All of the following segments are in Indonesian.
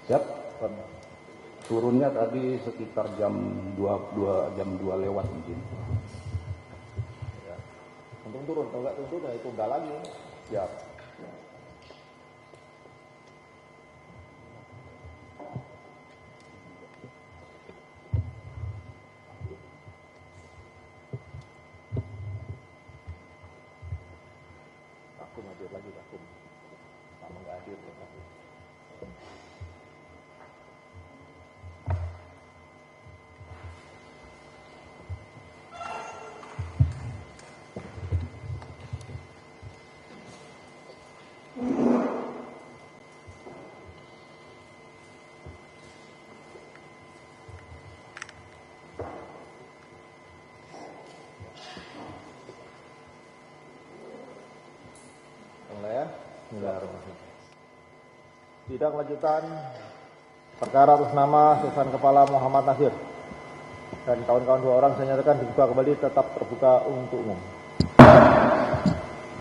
Siap. Turunnya tadi sekitar jam 2 lewat mungkin. Ya. Untung turun, kalau nggak turun ya itu enggak lagi. Siap. Takut hadir lagi, takut. Sama nggak hadir ya takut. Mulai ya. Bismillahirrahmanirrahim. Sidang lanjutan perkara atas nama Susan Kepala Muhammad Nasir dan kawan-kawan 2 orang saya nyatakan dibuka kembali, tetap terbuka untuk umum.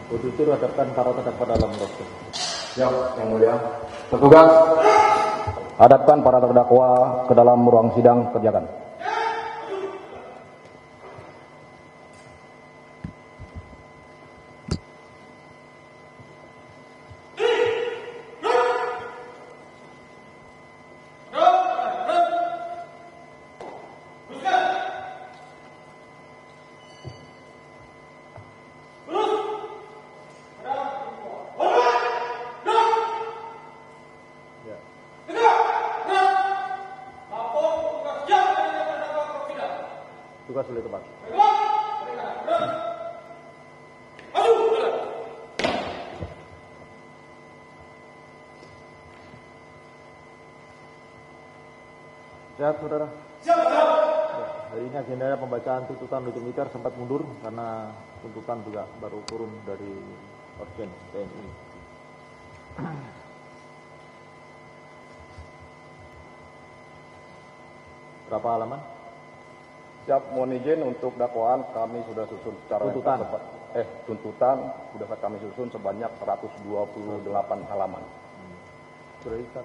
Auditor hadapkan para terdakwa dalam proses. Siap, Yang Mulia. Petugas, hadapkan para terdakwa ke dalam ruang sidang, kerjakan. Ya. Tugas oleh tempat. Siap, saudara. Ya, hari ini agendanya pembacaan tuntutan untuk militer sempat mundur karena tuntutan juga baru turun dari Orjen TNI. Berapa halaman? Siap, mohon izin untuk dakwaan kami sudah susun secara Tuntutan. tuntutan sudah kami susun sebanyak 128 halaman. Sudah ikat,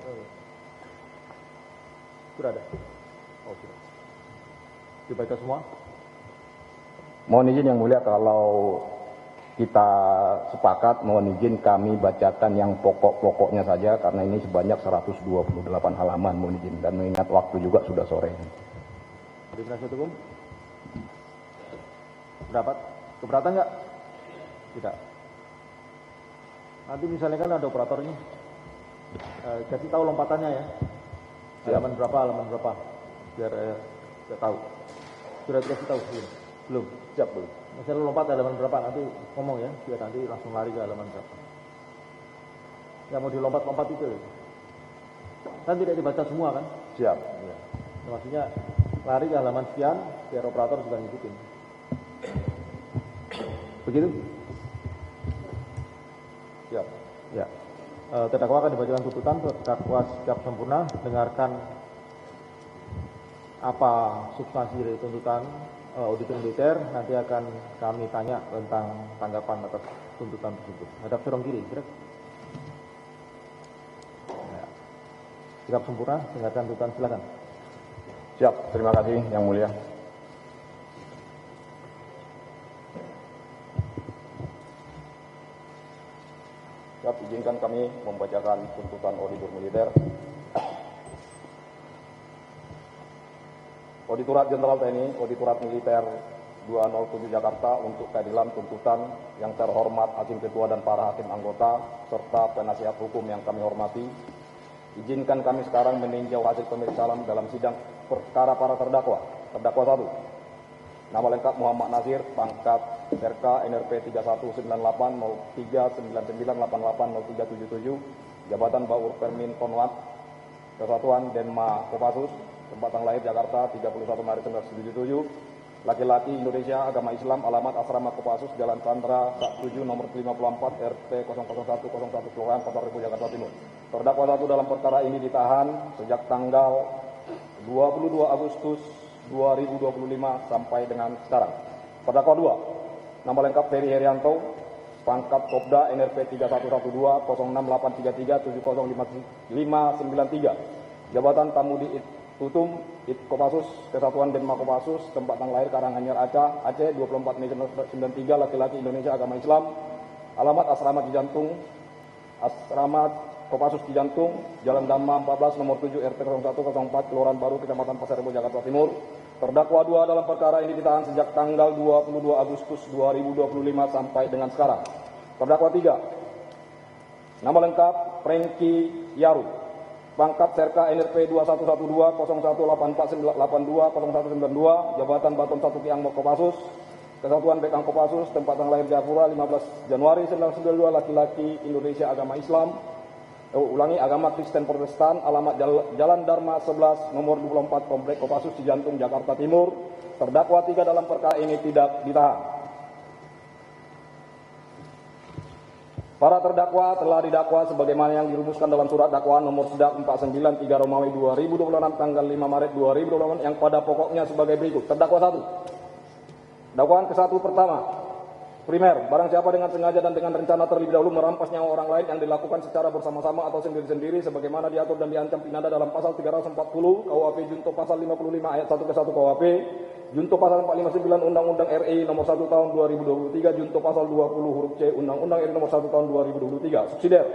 sudah ada? Oh, sudah. Dibaca semua? Mohon izin Yang Mulia, kalau kita sepakat, mohon izin kami bacakan yang pokok-pokoknya saja karena ini sebanyak 128 halaman, mohon izin, dan mengingat waktu juga sudah sore. Dari penasihat hukum? Pendapat? Keberatan nggak? Tidak. Nanti misalnya kan ada operatornya, kasih tahu lompatannya ya. Halaman berapa, biar saya tahu. Sudah dikasih tahu belum? Belum. Siap, belum? Misalnya lompat halaman berapa, nanti ngomong ya, biar nanti langsung lari ke halaman berapa. Yang mau dilompat-lompat itu kan tidak dibaca semua kan? Siap. Ya. Maksudnya lari ke halaman sekian, biar operator juga ngikutin. Begitu? Siap. Ya. Terdakwa akan dibacakan tuntutan, terdakwa siap sempurna, dengarkan apa substansi dari tuntutan auditor militer, nanti akan kami tanya tentang tanggapan atas tuntutan tersebut. Hadap serong kiri, gerak. Ya. Sikap sempurna, dengarkan tuntutan, silakan. Siap, terima kasih Yang Mulia. Siap, izinkan kami membacakan tuntutan auditor militer. Auditorat Jenderal TNI, Auditorat Militer 207 Jakarta untuk keadilan tuntutan yang terhormat Hakim Ketua dan para hakim anggota serta penasihat hukum yang kami hormati. Izinkan kami sekarang meninjau hasil pemeriksaan dalam sidang perkara para terdakwa. Terdakwa 1. Nama lengkap Muhammad Nasir, pangkat RK NRP 3198 jabatan Baur Permin Konwat, Kesatuan Denma Kopassus, tempat tanggal lahir Jakarta 31 Maret 1977, laki-laki Indonesia, agama Islam, alamat Asrama Kopassus, Jalan Sandra, 7 nomor 54, RT 00101 Kelurahan Pasar Rebo, Jakarta Timur. Terdakwa 1 dalam perkara ini ditahan sejak tanggal 22 Agustus 2025 sampai dengan sekarang. Terdakwa 2, nama lengkap Ferry Herianto, pangkat Kopda NRP 3112 06833 70593, jabatan tamu di Tutum, Kopassus, Kesatuan Denma Kopassus, tempat tanggal lahir Karanganyar, Aceh, 24 Mei 1993, laki-laki Indonesia, agama Islam, alamat Asrama Cijantung, Asrama Kopassus Cijantung, Jalan Dhamma 14 nomor 7 RT 0104 Kelurahan Baru, Kecamatan Pasar Rebo, Jakarta Timur. Terdakwa 2 dalam perkara ini ditahan sejak tanggal 22 Agustus 2025 sampai dengan sekarang. Terdakwa 3, nama lengkap Franky Yaru, pangkat Serka NRP 2112 018482 0192, jabatan Baton 1 Kiangmok Kopassus, Kesatuan Bekang Kopassus, tempat tanggal lahir Jayapura 15 Januari 1992, laki-laki Indonesia, agama Islam, agama Kristen Protestan, alamat Jalan Dharma 11 nomor 24 Komplek Kopassus Cijantung, Jakarta Timur. Terdakwa 3 dalam perkara ini tidak ditahan. Para terdakwa telah didakwa sebagaimana yang dirumuskan dalam surat dakwaan nomor Sedak 493 Romawi 2026 tanggal 5 Maret 2026 yang pada pokoknya sebagai berikut. Terdakwa 1. Dakwaan ke-1 pertama. Primer, barang siapa dengan sengaja dan dengan rencana terlebih dahulu merampas nyawa orang lain yang dilakukan secara bersama-sama atau sendiri-sendiri sebagaimana diatur dan diancam pidana dalam pasal 340 KUHP junto pasal 55 ayat 1 ke 1 KUHP, junto pasal 459 Undang-Undang RI nomor 1 tahun 2023, junto pasal 20 huruf C Undang-Undang RI nomor 1 tahun 2023. Subsidiar,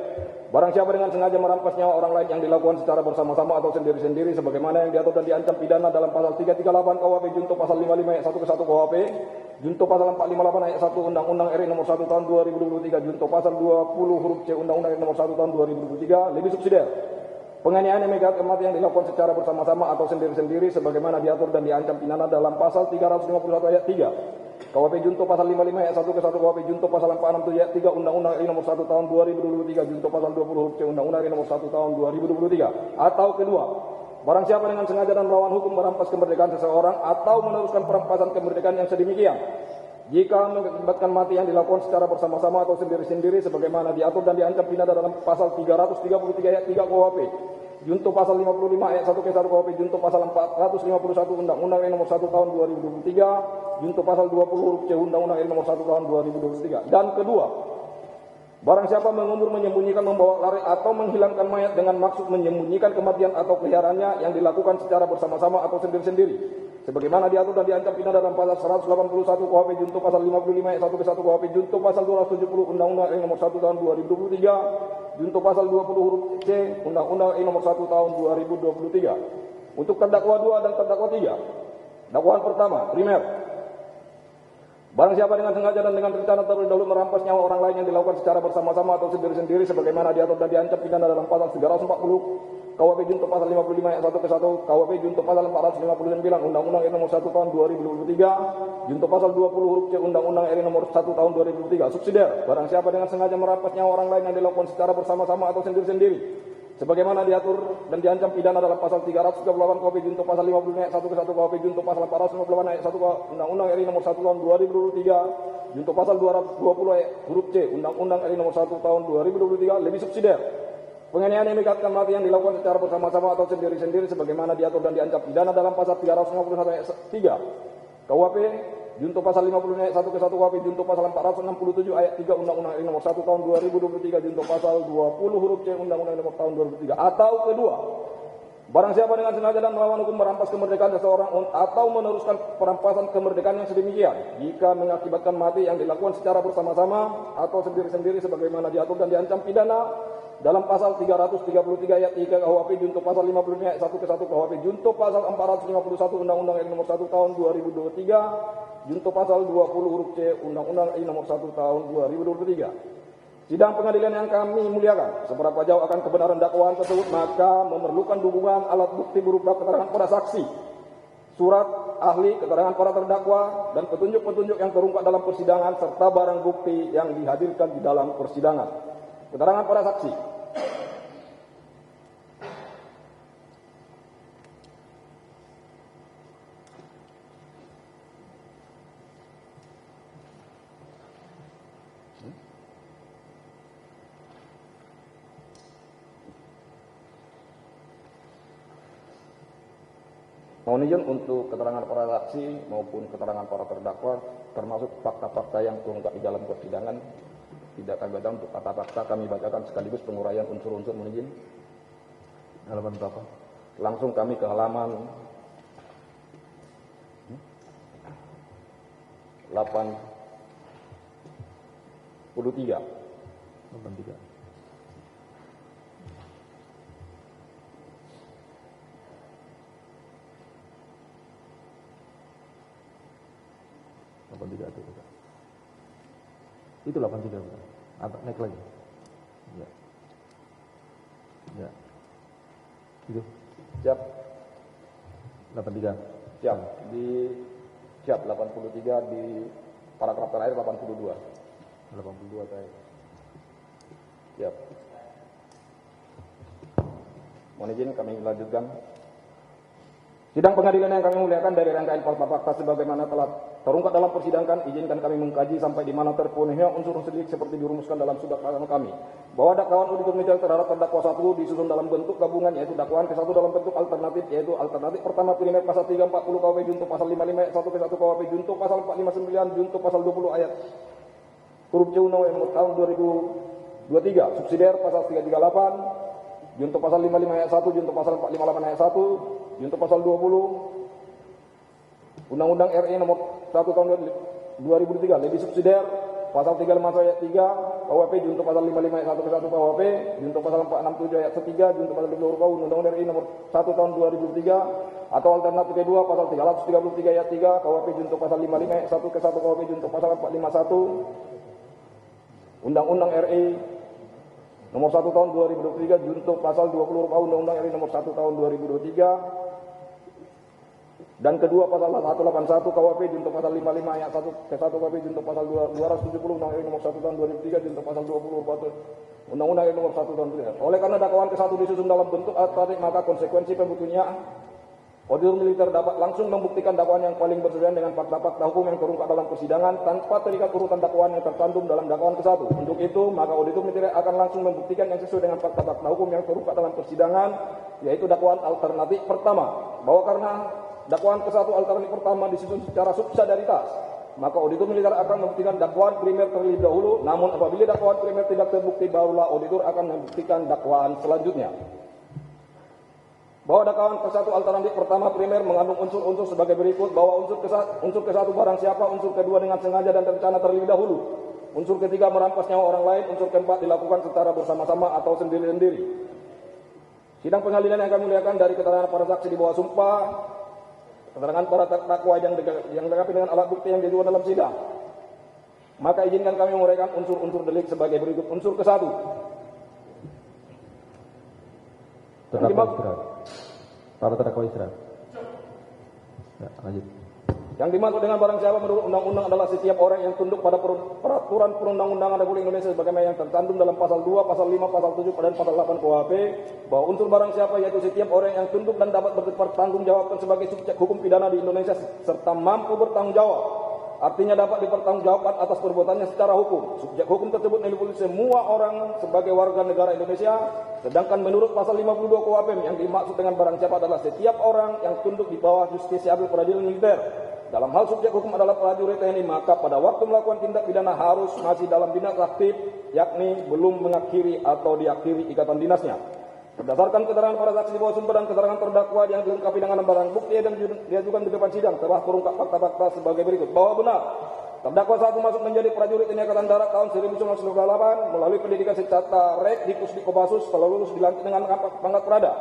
barang siapa dengan sengaja merampas nyawa orang lain yang dilakukan secara bersama-sama atau sendiri-sendiri sebagaimana yang diatur dan diancam pidana dalam pasal 338 KUHP junto pasal 55 ayat 1 ke 1 KUHP, junto pasal 458 ayat 1 Undang-Undang RI nomor 1 tahun 2023, junto pasal 20 huruf C Undang-Undang RI nomor 1 tahun 2023, lebih subsidiar. Penganiayaan yang mengakibatkan kematian yang dilakukan secara bersama-sama atau sendiri-sendiri sebagaimana diatur dan diancam pidana dalam pasal 351 ayat 3 KUHP junto pasal 55 ayat 1 ke 1 KUHP junto pasal 467 ayat 3 Undang-Undang RI nomor 1 tahun 2023 junto pasal 20 huruf C Undang-Undang RI nomor 1 tahun 2023. Atau kedua, barang siapa dengan sengaja dan melawan hukum merampas kemerdekaan seseorang atau meneruskan perampasan kemerdekaan yang sedemikian jika mengakibatkan mati yang dilakukan secara bersama-sama atau sendiri-sendiri sebagaimana diatur dan diancam pidana dalam pasal 333 ayat 3 KUHP junto pasal 55 ayat 1 ke 1 KUHP junto pasal 451 Undang-Undang RI nomor 1 tahun 2023 junto pasal 20 huruf C Undang-Undang RI nomor 1 tahun 2023. Dan kedua, barang siapa mengubur, menyembunyikan, membawa lari atau menghilangkan mayat dengan maksud menyembunyikan kematian atau peliharaannya yang dilakukan secara bersama-sama atau sendiri-sendiri sebagaimana diatur dan diancam pidana dalam pasal 181 KUHP junto pasal 55 ayat 1 ke 1 KUHP junto pasal 270 Undang-Undang RI nomor 1 tahun 2023 junto pasal 20 huruf C Undang-Undang RI nomor 1 tahun 2023. Untuk terdakwa 2 dan terdakwa 3. Dakwaan pertama, primer. Barang siapa dengan sengaja dan dengan rencana terlebih dahulu merampas nyawa orang lain yang dilakukan secara bersama-sama atau sendiri-sendiri sebagaimana diatur dan diancam pidana dalam pasal 340 KUHP junto pasal 55 ayat 1 ke 1 KUHP junto pasal 459 Undang-Undang RI nomor 1 tahun 2023 junto pasal 20 huruf C Undang-Undang RI nomor 1 tahun 2023. Subsidiar, barang siapa dengan sengaja merampas nyawa orang lain yang dilakukan secara bersama-sama atau sendiri-sendiri sebagaimana diatur dan diancam pidana dalam pasal 338 KUHP junto pasal 55 ayat 1 ke 1 KUHP junto pasal 458 ayat 1 Undang-Undang RI nomor 1 tahun 2023 junto pasal 220 ayat huruf C Undang-Undang RI nomor 1 tahun 2023 lebih subsidiar. Penganiayaan yang mengakibatkan mati yang dilakukan secara bersama-sama atau sendiri-sendiri sebagaimana diatur dan diancam pidana dalam pasal 351 ayat 3 KUHP junto pasal 55 ayat 1 ke 1 KUHP junto pasal 467 ayat 3 Undang-Undang RI nomor 1 tahun 2023 junto pasal 20 huruf C Undang-Undang nomor tahun 2003. Atau kedua, barang siapa dengan sengaja dan melawan hukum merampas kemerdekaan seseorang atau meneruskan perampasan kemerdekaan yang sedemikian jika mengakibatkan mati yang dilakukan secara bersama-sama atau sendiri-sendiri sebagaimana diatur dan diancam pidana dalam pasal 333 ayat 3 KUHP junto pasal 55 ayat 1 ke 1 KUHP junto pasal 451 Undang-Undang RI nomor 1 tahun 2023 junto pasal 20 huruf C Undang-Undang RI nomor 1 tahun 2023. Sidang pengadilan yang kami muliakan, seberapa jauh akan kebenaran dakwaan tersebut maka memerlukan dukungan alat bukti berupa keterangan para saksi, surat ahli, keterangan para terdakwa, dan petunjuk-petunjuk yang terungkap dalam persidangan serta barang bukti yang dihadirkan di dalam persidangan. Keterangan para saksi. Mohon izin untuk keterangan para saksi maupun keterangan para terdakwa termasuk fakta-fakta yang terungkap di dalam persidangan tidak kami bacakan. Untuk kata-fakta kami bacakan sekaligus penguraian unsur-unsur. Mohon izin. Halaman berapa? Langsung kami ke halaman 83. 83. Itu 83 bukan? Atau naik lagi? Ya. Ya. Itu. Siap. 83. Siap. Siap 83 di paragraf terakhir 82. 82 terakhir. Siap. Mohon izin kami lanjutkan. Sidang pengadilan yang kami muliakan, dari rangkaian fakta-fakta sebagaimana telah terungkap dalam persidangan, izinkan kami mengkaji sampai di mana terpenuhinya unsur-unsur delik seperti dirumuskan dalam surat dakwaan kami, bahwa dakwaan auditor militer terhadap terdakwa 1 disusun dalam bentuk gabungan, yaitu dakwaan ke-1 dalam bentuk alternatif, yaitu alternatif pertama primer pasal 340 KUHP junto pasal 55 ayat 1 ke-1 KUHP junto pasal 459 junto pasal 20 ayat huruf C Undang-Undang tahun 2023 subsidiar pasal 338 junto pasal 55 ayat 1 junto pasal 458 ayat 1 junto pasal 20 Undang-Undang RI nomor 1 tahun 2003 lebih subsidiar pasal 35 ayat 3 KUHP junto pasal 55 ayat 1 ke 1 KUHP junto pasal 467 ayat 3 junto pasal 20 Undang-Undang RI nomor 1 tahun 2003 atau alternatif kedua pasal 333 ayat 3 KUHP junto pasal 55 ayat 1 ke 1 KUHP junto pasal 451 Undang-Undang RI nomor 1 tahun 2023 junto pasal 20 Undang-Undang RI nomor 1 tahun 2023 dan kedua pasal 181 KUHP junto pasal 55 ayat 1 ke 1 KUHP junto pasal 270 Undang-Undang RI nomor 1 tahun 2003 junto pasal 20 Undang-Undang RI nomor 1 tahun 2003. Oleh karena dakwaan ke-1 disusun dalam bentuk alternatif, maka konsekuensi pembuktiannya auditor militer dapat langsung membuktikan dakwaan yang paling bersesuaian dengan fakta-fakta hukum yang terungkap dalam persidangan tanpa terikat urutan dakwaan yang tercantum dalam dakwaan ke-1. Untuk itu, maka auditor militer akan langsung membuktikan yang sesuai dengan fakta-fakta hukum yang terungkap dalam persidangan, yaitu dakwaan alternatif pertama, bahwa karena dakwaan ke-1 alternatif pertama disusun secara subsidiaritas, maka auditor militer akan membuktikan dakwaan primer terlebih dahulu. Namun apabila dakwaan primer tidak terbukti, barulah auditor akan membuktikan dakwaan selanjutnya. Bahwa dakwaan ke-1 alternatif pertama primer mengandung unsur-unsur sebagai berikut, bahwa unsur ke-1 barang siapa, unsur kedua dengan sengaja dan terencana terlebih dahulu, unsur ketiga merampas nyawa orang lain, unsur keempat dilakukan secara bersama-sama atau sendiri-sendiri. Sidang pengadilan yang kami muliakan, dari keterangan para saksi di bawah sumpah, keterangan para terdakwa yang dilengkapi dengan alat bukti yang diajukan dalam sidang, maka izinkan kami menguraikan unsur-unsur delik sebagai berikut. Unsur ke-1, para terdakwa istirahat. Ya, lanjut. Yang dimaksud dengan barang siapa menurut undang-undang adalah setiap orang yang tunduk pada peraturan perundang-undangan Republik Indonesia sebagaimana yang tercantum dalam pasal 2, pasal 5, pasal 7 dan pasal 8 KUHP, bahwa unsur barang siapa yaitu setiap orang yang tunduk dan dapat bertanggungjawabkan sebagai subjek hukum pidana di Indonesia serta mampu bertanggung jawab, artinya dapat dipertanggungjawabkan atas perbuatannya secara hukum. Subjek hukum tersebut meliputi semua orang sebagai warga negara Indonesia, sedangkan menurut pasal 52 KUHP yang dimaksud dengan barang siapa adalah setiap orang yang tunduk di bawah justisiabil peradilan militer. Dalam hal subjek hukum adalah prajurit TNI, maka pada waktu melakukan tindak pidana harus masih dalam dinas aktif, yakni belum mengakhiri atau diakhiri ikatan dinasnya. Berdasarkan keterangan para saksi di bawah sumpah dan keterangan terdakwa yang dilengkapi dengan barang bukti dan diajukan di depan sidang, telah terungkap fakta-fakta sebagai berikut, bahwa benar terdakwa 1 masuk menjadi prajurit TNI Angkatan Darat tahun 1998 melalui pendidikan secara rek di Pusdik Kopassus, setelah lulus dilantik dengan pangkat prada.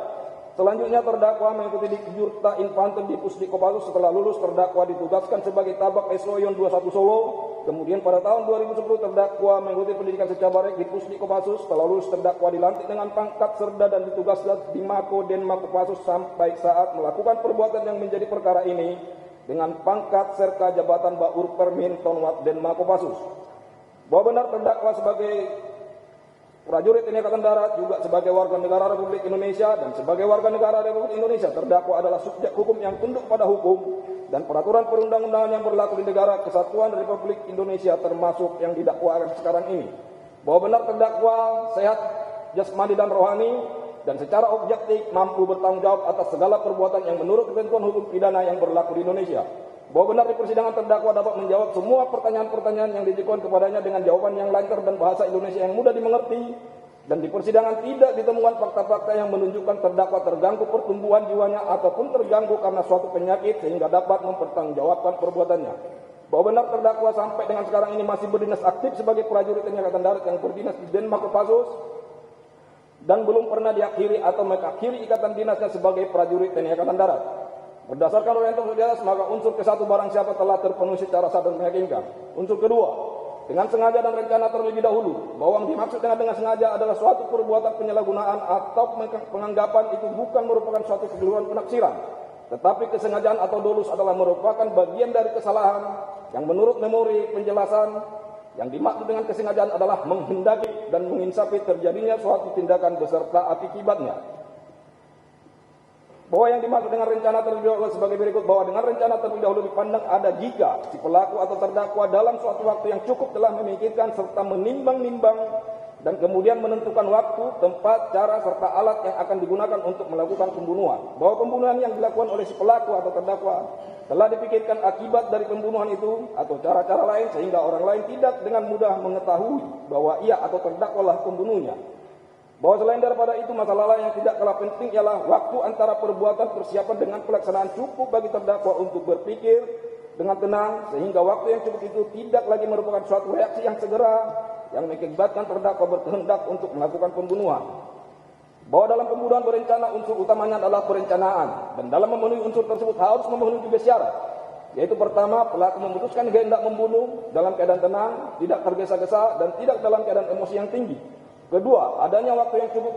Selanjutnya terdakwa mengikuti di Jurta Infanter di Pusdik Kopassus. Setelah lulus terdakwa ditugaskan sebagai Tabak Esroyon 21 Solo. Kemudian pada tahun 2010 terdakwa mengikuti pendidikan secabarek di Pusdik Kopassus. Setelah lulus terdakwa dilantik dengan pangkat Serda dan ditugaskan di Mako Denma Kopassus sampai saat melakukan perbuatan yang menjadi perkara ini dengan pangkat serta jabatan Baur Permin Tonwat Denma Kopassus. Bahwa benar terdakwa sebagai prajurit TNI Angkatan Darat juga sebagai warga negara Republik Indonesia, dan sebagai warga negara Republik Indonesia terdakwa adalah subjek hukum yang tunduk pada hukum dan peraturan perundang-undangan yang berlaku di negara kesatuan Republik Indonesia termasuk yang didakwakan sekarang ini. Bahwa benar terdakwa sehat jasmani dan rohani, dan secara objektif mampu bertanggung jawab atas segala perbuatan yang menurut ketentuan hukum pidana yang berlaku di Indonesia. Bahwa benar di persidangan terdakwa dapat menjawab semua pertanyaan-pertanyaan yang diajukan kepadanya dengan jawaban yang lancar dan bahasa Indonesia yang mudah dimengerti, dan di persidangan tidak ditemukan fakta-fakta yang menunjukkan terdakwa terganggu pertumbuhan jiwanya ataupun terganggu karena suatu penyakit sehingga dapat mempertanggungjawabkan perbuatannya. Bahwa benar terdakwa sampai dengan sekarang ini masih berdinas aktif sebagai prajurit TNI Angkatan Darat yang berdinas di Denmark Kopassus dan belum pernah diakhiri atau mengakhiri ikatan dinasnya sebagai prajurit TNI Angkatan Darat. Berdasarkan orientasi di atas, maka unsur ke-1 barang siapa telah terpenuhi secara sah dan meyakinkan. Unsur kedua, dengan sengaja dan rencana terlebih dahulu, bahwa yang dimaksud dengan sengaja adalah suatu perbuatan penyalahgunaan atau penganggapan itu bukan merupakan suatu kekeliruan penaksiran, tetapi kesengajaan atau dolus adalah merupakan bagian dari kesalahan yang menurut memori penjelasan yang dimaksud dengan kesengajaan adalah menghendaki dan menginsafi terjadinya suatu tindakan beserta akibatnya. Bahwa yang dimaksud dengan rencana terlebih dahulu sebagai berikut, bahwa dengan rencana terlebih dahulu dipandang ada jika si pelaku atau terdakwa dalam suatu waktu yang cukup telah memikirkan serta menimbang-nimbang dan kemudian menentukan waktu, tempat, cara, serta alat yang akan digunakan untuk melakukan pembunuhan. Bahwa pembunuhan yang dilakukan oleh si pelaku atau terdakwa telah dipikirkan akibat dari pembunuhan itu atau cara-cara lain sehingga orang lain tidak dengan mudah mengetahui bahwa ia atau terdakwalah pembunuhnya. Bahwa selain daripada itu, masalah lain yang tidak kalah penting ialah waktu antara perbuatan persiapan dengan pelaksanaan cukup bagi terdakwa untuk berpikir dengan tenang, sehingga waktu yang cukup itu tidak lagi merupakan suatu reaksi yang segera yang mengakibatkan terdakwa berkehendak untuk melakukan pembunuhan. Bahwa dalam pembunuhan berencana unsur utamanya adalah perencanaan, dan dalam memenuhi unsur tersebut harus memenuhi 3 syarat. Yaitu pertama, pelaku memutuskan hendak membunuh dalam keadaan tenang, tidak tergesa-gesa, dan tidak dalam keadaan emosi yang tinggi. Kedua, adanya waktu yang cukup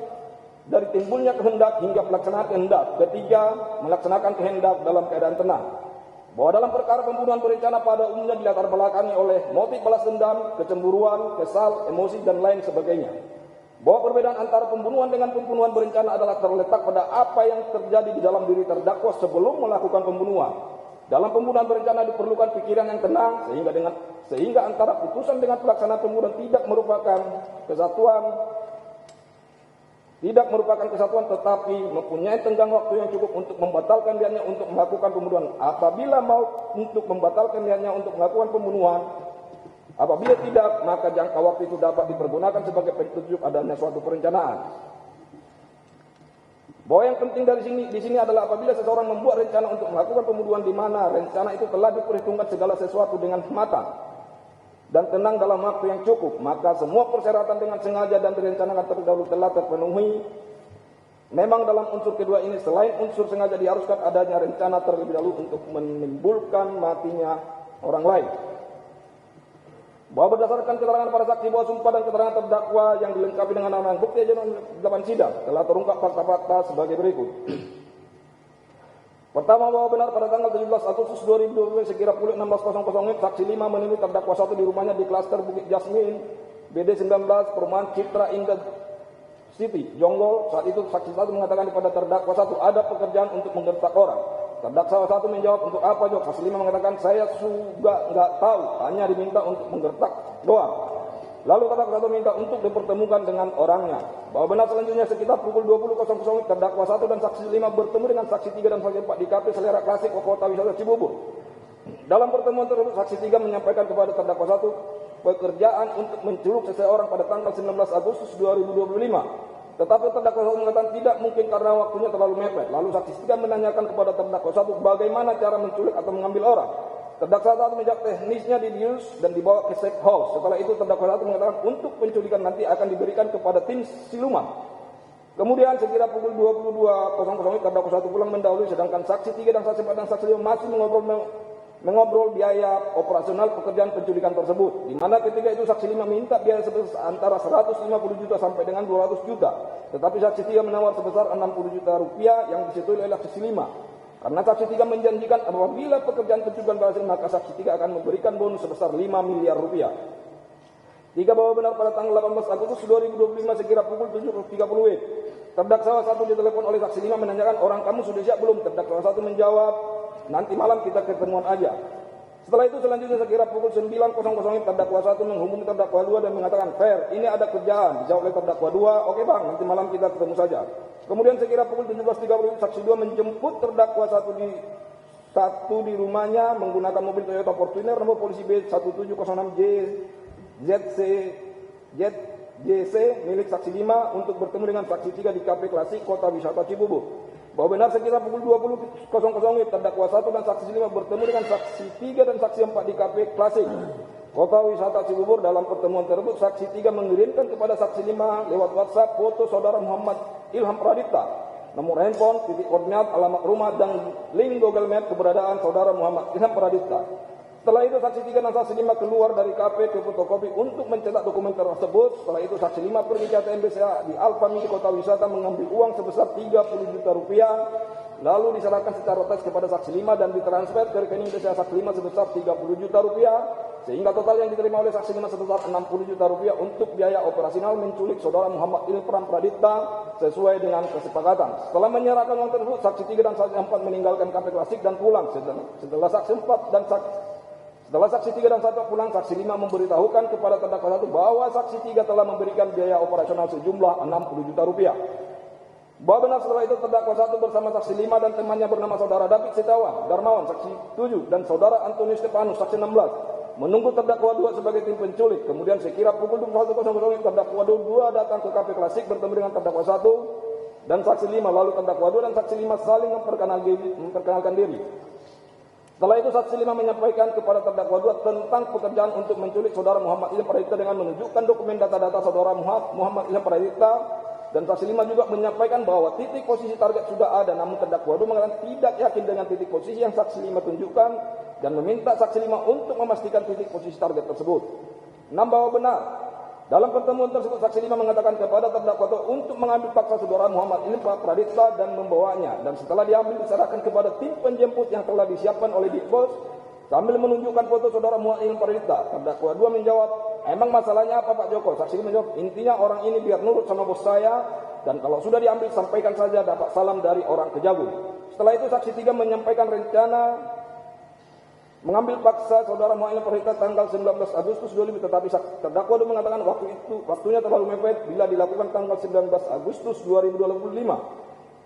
dari timbulnya kehendak hingga pelaksanaan kehendak. Ketiga, melaksanakan kehendak dalam keadaan tenang. Bahwa dalam perkara pembunuhan berencana pada umumnya dilatar belakangi oleh motif balas dendam, kecemburuan, kesal, emosi, dan lain sebagainya. Bahwa perbedaan antara pembunuhan dengan pembunuhan berencana adalah terletak pada apa yang terjadi di dalam diri terdakwa sebelum melakukan pembunuhan. Dalam pembunuhan berencana diperlukan pikiran yang tenang sehingga antara putusan dengan pelaksanaan pembunuhan tidak merupakan kesatuan tetapi mempunyai tenggang waktu yang cukup untuk membatalkan niatnya untuk melakukan pembunuhan. Apabila mau untuk membatalkan niatnya untuk melakukan pembunuhan, apabila tidak, maka jangka waktu itu dapat dipergunakan sebagai petunjuk adanya suatu perencanaan. Bahwa yang penting di sini adalah apabila seseorang membuat rencana untuk melakukan pembunuhan di mana rencana itu telah diperhitungkan segala sesuatu dengan matang dan tenang dalam waktu yang cukup, maka semua persyaratan dengan sengaja dan direncanakan terlebih dahulu telah terpenuhi. Memang dalam unsur kedua ini selain unsur sengaja diharuskan adanya rencana terlebih dahulu untuk menimbulkan matinya orang lain. Bahwa berdasarkan keterangan para saksi bahwa sumpah dan keterangan terdakwa yang dilengkapi dengan alat bukti dalam sidang telah terungkap fakta-fakta sebagai berikut. Pertama, bahwa benar pada tanggal 17 Agustus 2020 sekira pukul 16.00 saksi 5 menemui terdakwa 1 di rumahnya di klaster Bukit Jasmin, BD 19, Perumahan Citra Indah City, Jonggol. Saat itu saksi 1 mengatakan kepada terdakwa 1 ada pekerjaan untuk menggertak orang. Terdakwa 1 menjawab, untuk apa Jok? Saksi 5 mengatakan, saya juga nggak tahu, hanya diminta untuk menggertak doang. Lalu terdakwa 1 minta untuk dipertemukan dengan orangnya. Bahwa benar selanjutnya sekitar pukul 20.00 terdakwa 1 dan saksi 5 bertemu dengan saksi 3 dan saksi 4 di kafe Selera Klasik Kota Wisata Cibubur. Dalam pertemuan tersebut saksi 3 menyampaikan kepada terdakwa 1 pekerjaan untuk menculuk seseorang pada tanggal 19 Agustus 2025. Tetapi terdakwa 1 mengatakan tidak mungkin karena waktunya terlalu mepet. Lalu saksi 3 menanyakan kepada terdakwa 1 bagaimana cara menculik atau mengambil orang. Terdakwa 1 menjawab teknisnya didius dan dibawa ke safe house. Setelah itu terdakwa 1 mengatakan untuk penculikan nanti akan diberikan kepada tim siluman. Kemudian sekira pukul 22.00 terdakwa 1 pulang mendahului, sedangkan saksi 3 dan saksi 4 dan saksi 5 masih mengobrol biaya operasional pekerjaan penculikan tersebut. Di mana ketika itu saksi 5 minta biaya sebesar antara 150 juta sampai dengan 200 juta. Tetapi saksi 3 menawar sebesar 60 juta rupiah yang disetujui oleh saksi 5. Karena saksi 3 menjanjikan apabila pekerjaan penculikan berhasil, maka saksi 3 akan memberikan bonus sebesar 5 miliar rupiah. 3, bahwa benar pada tanggal 18 Agustus 2025 sekira pukul 7.30 WIB. Terdakwa 1 ditelepon oleh saksi 5 menanyakan orang kamu sudah siap belum? Terdakwa 1 menjawab, nanti malam kita ketemuan aja. Setelah itu selanjutnya sekira pukul 9.00 terdakwa 1 menghubungi terdakwa 2 dan mengatakan, "Fair, ini ada kerjaan." Dijawab oleh terdakwa 2, "Oke bang, nanti malam kita ketemu saja." Kemudian sekira pukul 17.30 saksi 2 menjemput terdakwa 1 di rumahnya menggunakan mobil Toyota Fortuner nomor polisi B1706 JC milik saksi 5 untuk bertemu dengan saksi 3 di Kafe Klasik Kota Wisata Cibubur. Bahwa benar sekira pukul 20.00 terdakwa 1 dan saksi 5 bertemu dengan saksi 3 dan saksi 4 di Kafe Klasik Kota Wisata Cibubur. Dalam pertemuan tersebut saksi 3 mengirimkan kepada saksi 5 lewat WhatsApp foto saudara Muhammad Ilham Pradipta, nomor handphone, titik koordinat, alamat rumah, dan link Google Map keberadaan saudara Muhammad Ilham Pradipta. Setelah itu saksi 3 dan saksi 5 keluar dari kafe ke fotokopi untuk mencetak dokumen tersebut. Setelah itu saksi 5 pergi ke ATM BCA di Alfamidi Kota Wisata mengambil uang sebesar 30 juta rupiah, lalu diserahkan secara tes kepada saksi 5 dan ditransfer ke rekening BCA saksi 5 sebesar 30 juta rupiah, sehingga total yang diterima oleh saksi 5 sebesar 60 juta rupiah untuk biaya operasional menculik saudara Muhammad Ilham Pradipta sesuai dengan kesepakatan. Setelah menyerahkan uang tersebut, saksi 3 dan saksi 4 meninggalkan Kafe Klasik dan pulang. Setelah saksi 3 dan 1 pulang, saksi 5 memberitahukan kepada terdakwa 1 bahwa saksi 3 telah memberikan biaya operasional sejumlah 60 juta rupiah. Bahwa benar setelah itu terdakwa 1 bersama saksi 5 dan temannya bernama saudara David Setiawan Darmawan saksi 7 dan saudara Antonius Stefanus saksi 16 menunggu terdakwa 2 sebagai tim penculik. Kemudian sekira pukul 21.00 terdakwa 2 datang ke Kafe Klasik bertemu dengan terdakwa 1 dan saksi 5, lalu terdakwa 2 dan saksi 5 saling memperkenalkan diri. Setelah itu saksi 5 menyampaikan kepada terdakwa 2 tentang pekerjaan untuk menculik saudara Muhammad Ilham Pradipta dengan menunjukkan dokumen data-data saudara Muhammad Ilham Pradipta, dan saksi 5 juga menyampaikan bahwa titik posisi target sudah ada, namun terdakwa 2 mengatakan tidak yakin dengan titik posisi yang saksi 5 tunjukkan dan meminta saksi 5 untuk memastikan titik posisi target tersebut. 6. Bahwa benar dalam pertemuan tersebut saksi 5 mengatakan kepada terdakwa 2 untuk mengambil paksa saudara Muhammad Ilham Pradipta dan membawanya, dan setelah diambil diserahkan kepada tim penjemput yang telah disiapkan oleh Digbos sambil menunjukkan foto saudara Muhammad Ilham Pradipta. Terdakwa 2 menjawab, "Emang masalahnya apa Pak Joko?" Saksi 5 menjawab, "Intinya orang ini biar nurut sama bos saya, dan kalau sudah diambil sampaikan saja dapat salam dari orang Kejagung." Setelah itu saksi 3 menyampaikan rencana mengambil paksa saudara Muhammad Ilham Pradipta tanggal 19 Agustus 2000, tetapi terdakwa 2 mengatakan waktunya terlalu mepet bila dilakukan tanggal 19 Agustus 2025.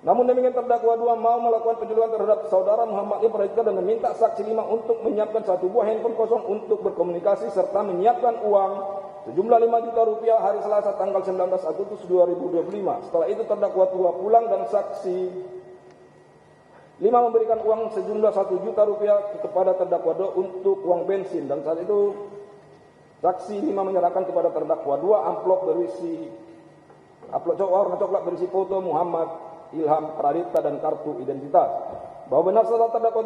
Namun demikian terdakwa 2 mau melakukan penjualan terhadap saudara Muhammad Ilham Pradipta dan meminta saksi 5 untuk menyiapkan 1 buah handphone kosong untuk berkomunikasi serta menyiapkan uang sejumlah 5 juta rupiah hari Selasa tanggal 19 Agustus 2025. Setelah itu terdakwa 2 pulang dan saksi 5 memberikan uang sejumlah 1 juta rupiah kepada terdakwa 2 untuk uang bensin, dan saat itu saksi 5 menyerahkan kepada terdakwa 2 amplop warna coklat berisi foto Muhammad Ilham Pradipta dan kartu identitas. Bahwa benar setelah terdakwa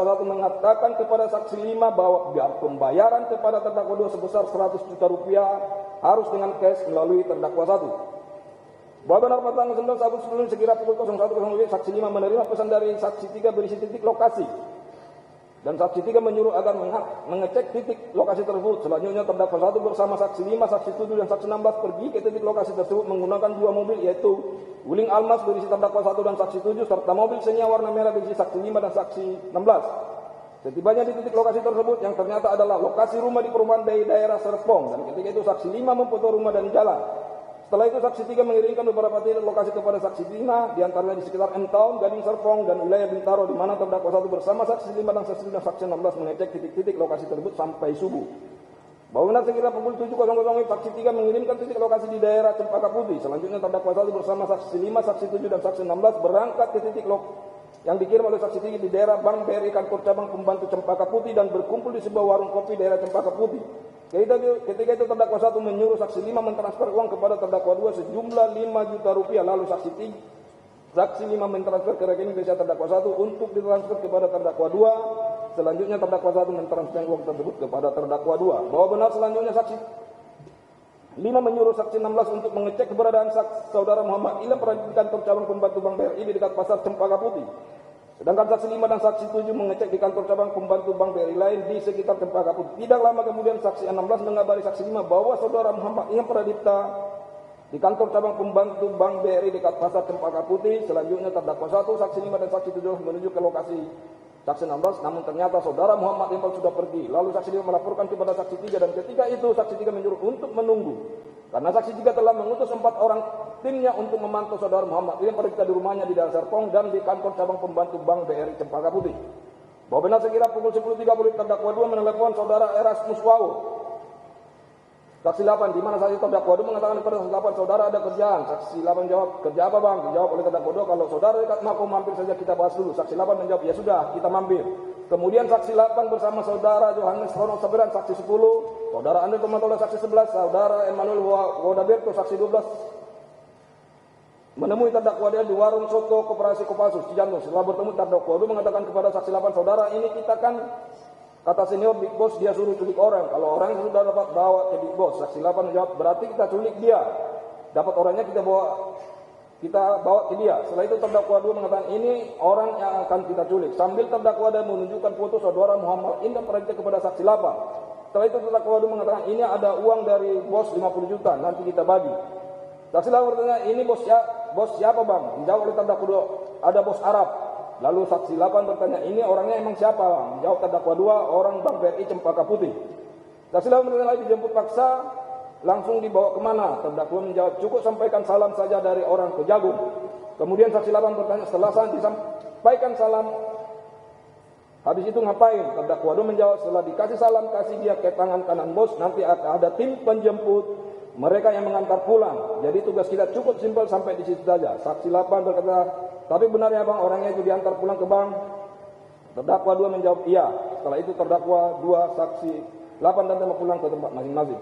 1 mengatakan kepada saksi 5 bahwa pembayaran kepada terdakwa 2 sebesar 100 juta rupiah harus dengan cash melalui terdakwa 1. Bahwa benar pada tanggal 19 Agustus sekira pukul 01.00 saksi 5 menerima pesan dari saksi 3 berisi titik lokasi, dan saksi 3 menyuruh agar mengecek titik lokasi tersebut. Selanjutnya terdakwa 1 bersama saksi 5, saksi 7 dan saksi 16 pergi ke titik lokasi tersebut menggunakan 2 mobil, yaitu Wuling Almas berisi terdakwa 1 dan saksi 7 serta mobil Xenia warna merah berisi saksi 5 dan saksi 16. Setibanya di titik lokasi tersebut yang ternyata adalah lokasi rumah di perumahan dari daerah Serpong, dan ketika itu saksi 5 memfoto rumah dan jalan. Setelah itu saksi 3 mengirimkan beberapa titik lokasi kepada saksi 5, diantaranya di sekitar M-Town, Gading Serpong, dan wilayah Bintaro, di mana terdakwa 1 bersama saksi 5 dan saksi 16 mengecek titik-titik lokasi tersebut sampai subuh. Bahwa benar sekira pukul 7.00 saksi 3 mengirimkan titik lokasi di daerah Cempaka Putih. Selanjutnya terdakwa 1 bersama saksi 5, saksi 7 dan saksi 16 berangkat ke titik yang dikirim oleh saksi 3 di daerah Bank BRI Kantor Cabang Pembantu Cempaka Putih dan berkumpul di sebuah warung kopi daerah Cempaka Putih. Ketika itu terdakwa 1 menyuruh saksi 5 mentransfer uang kepada terdakwa 2 sejumlah 5 juta rupiah, lalu saksi 5 mentransfer ke rekening BCA terdakwa 1 untuk ditransfer kepada terdakwa 2. Selanjutnya terdakwa 1 mentransfer uang tersebut kepada terdakwa 2. Bahwa benar selanjutnya saksi 5 menyuruh saksi 16 untuk mengecek keberadaan saudara Muhammad Ilham Pradipta di kantor cabang pembantu Bank BRI di dekat pasar Cempaka Putih. Sedangkan saksi 5 dan saksi 7 mengecek di kantor cabang pembantu Bank BRI lain di sekitar Cempaka Putih. Tidak lama kemudian saksi 16 mengabari saksi 5 bahwa saudara Muhammad Ilham Pradipta di kantor cabang pembantu Bank BRI dekat pasar Cempaka Putih. Selanjutnya terdakwa 1, saksi 5 dan saksi 7 menuju ke lokasi saksi 16, namun ternyata saudara Muhammad Iqbal sudah pergi. Lalu saksi 5 melaporkan kepada saksi 3 dan ketika itu saksi 3 menyuruh untuk menunggu. Karena saksi 3 telah mengutus 4 orang timnya untuk memantau saudara Muhammad yang pergi di rumahnya di daerah Serpong dan di kantor cabang pembantu Bank BRI Cempaka Putih. Bahwa benar sekira pukul 10.30 terdakwa 2 menelepon saudara Erasmus Wau. Saksi 8, di mana saat itu terdakwa 2 mengatakan kepada saksi 8, saudara ada kerjaan. Saksi 8 jawab, kerja apa bang? Dijawab oleh terdakwa 2, kalau saudara dekat mau mampir saja kita bahas dulu. Saksi 8 menjawab, ya sudah, kita mampir. Kemudian saksi 8 bersama saudara Johannes Rono Saberan, saksi 10, saudara Andre Tomatola, saksi 11, saudara Emmanuel Wodaberto, saksi 12, menemui terdakwa dia di warung soto Koperasi Kopassus Cijantung. Setelah bertemu terdakwa 2 mengatakan kepada saksi 8, saudara ini kita kan kata senior Big Boss dia suruh culik orang. Kalau orang sudah dapat bawa ke Big Boss. Saksi 8 menjawab, berarti kita culik dia. Dapat orangnya kita bawa ke dia. Setelah itu terdakwa 2 mengatakan ini orang yang akan kita culik. Sambil terdakwa dan menunjukkan foto saudara Muhammad Indah Pradita kepada saksi 8. Setelah itu terdakwa 2 mengatakan ini ada uang dari bos 50 juta. Nanti kita bagi. Saksi 8 bertanya, ini bos siapa bang? Dijawab oleh terdakwa 2, ada bos Arab. Lalu saksi 8 bertanya, ini orangnya emang siapa bang? Jawab terdakwa 2, orang Bank BRI Cempaka Putih. Saksi 8 bertanya lagi, dijemput paksa, langsung dibawa kemana? Terdakwa menjawab, cukup sampaikan salam saja dari orang Kejagung. Kemudian saksi 8 bertanya, setelah disampaikan salam, habis itu ngapain? Terdakwa 2 menjawab, setelah dikasih salam, kasih dia ke tangan kanan bos, nanti ada tim penjemput, mereka yang mengantar pulang. Jadi tugas kita cukup simpel sampai di situ saja. Saksi 8 berkata, tapi benar ya bang, orangnya itu diantar pulang ke bank? Terdakwa 2 menjawab iya. Setelah itu terdakwa 2, saksi 8 dan tema pulang ke tempat masing-masing.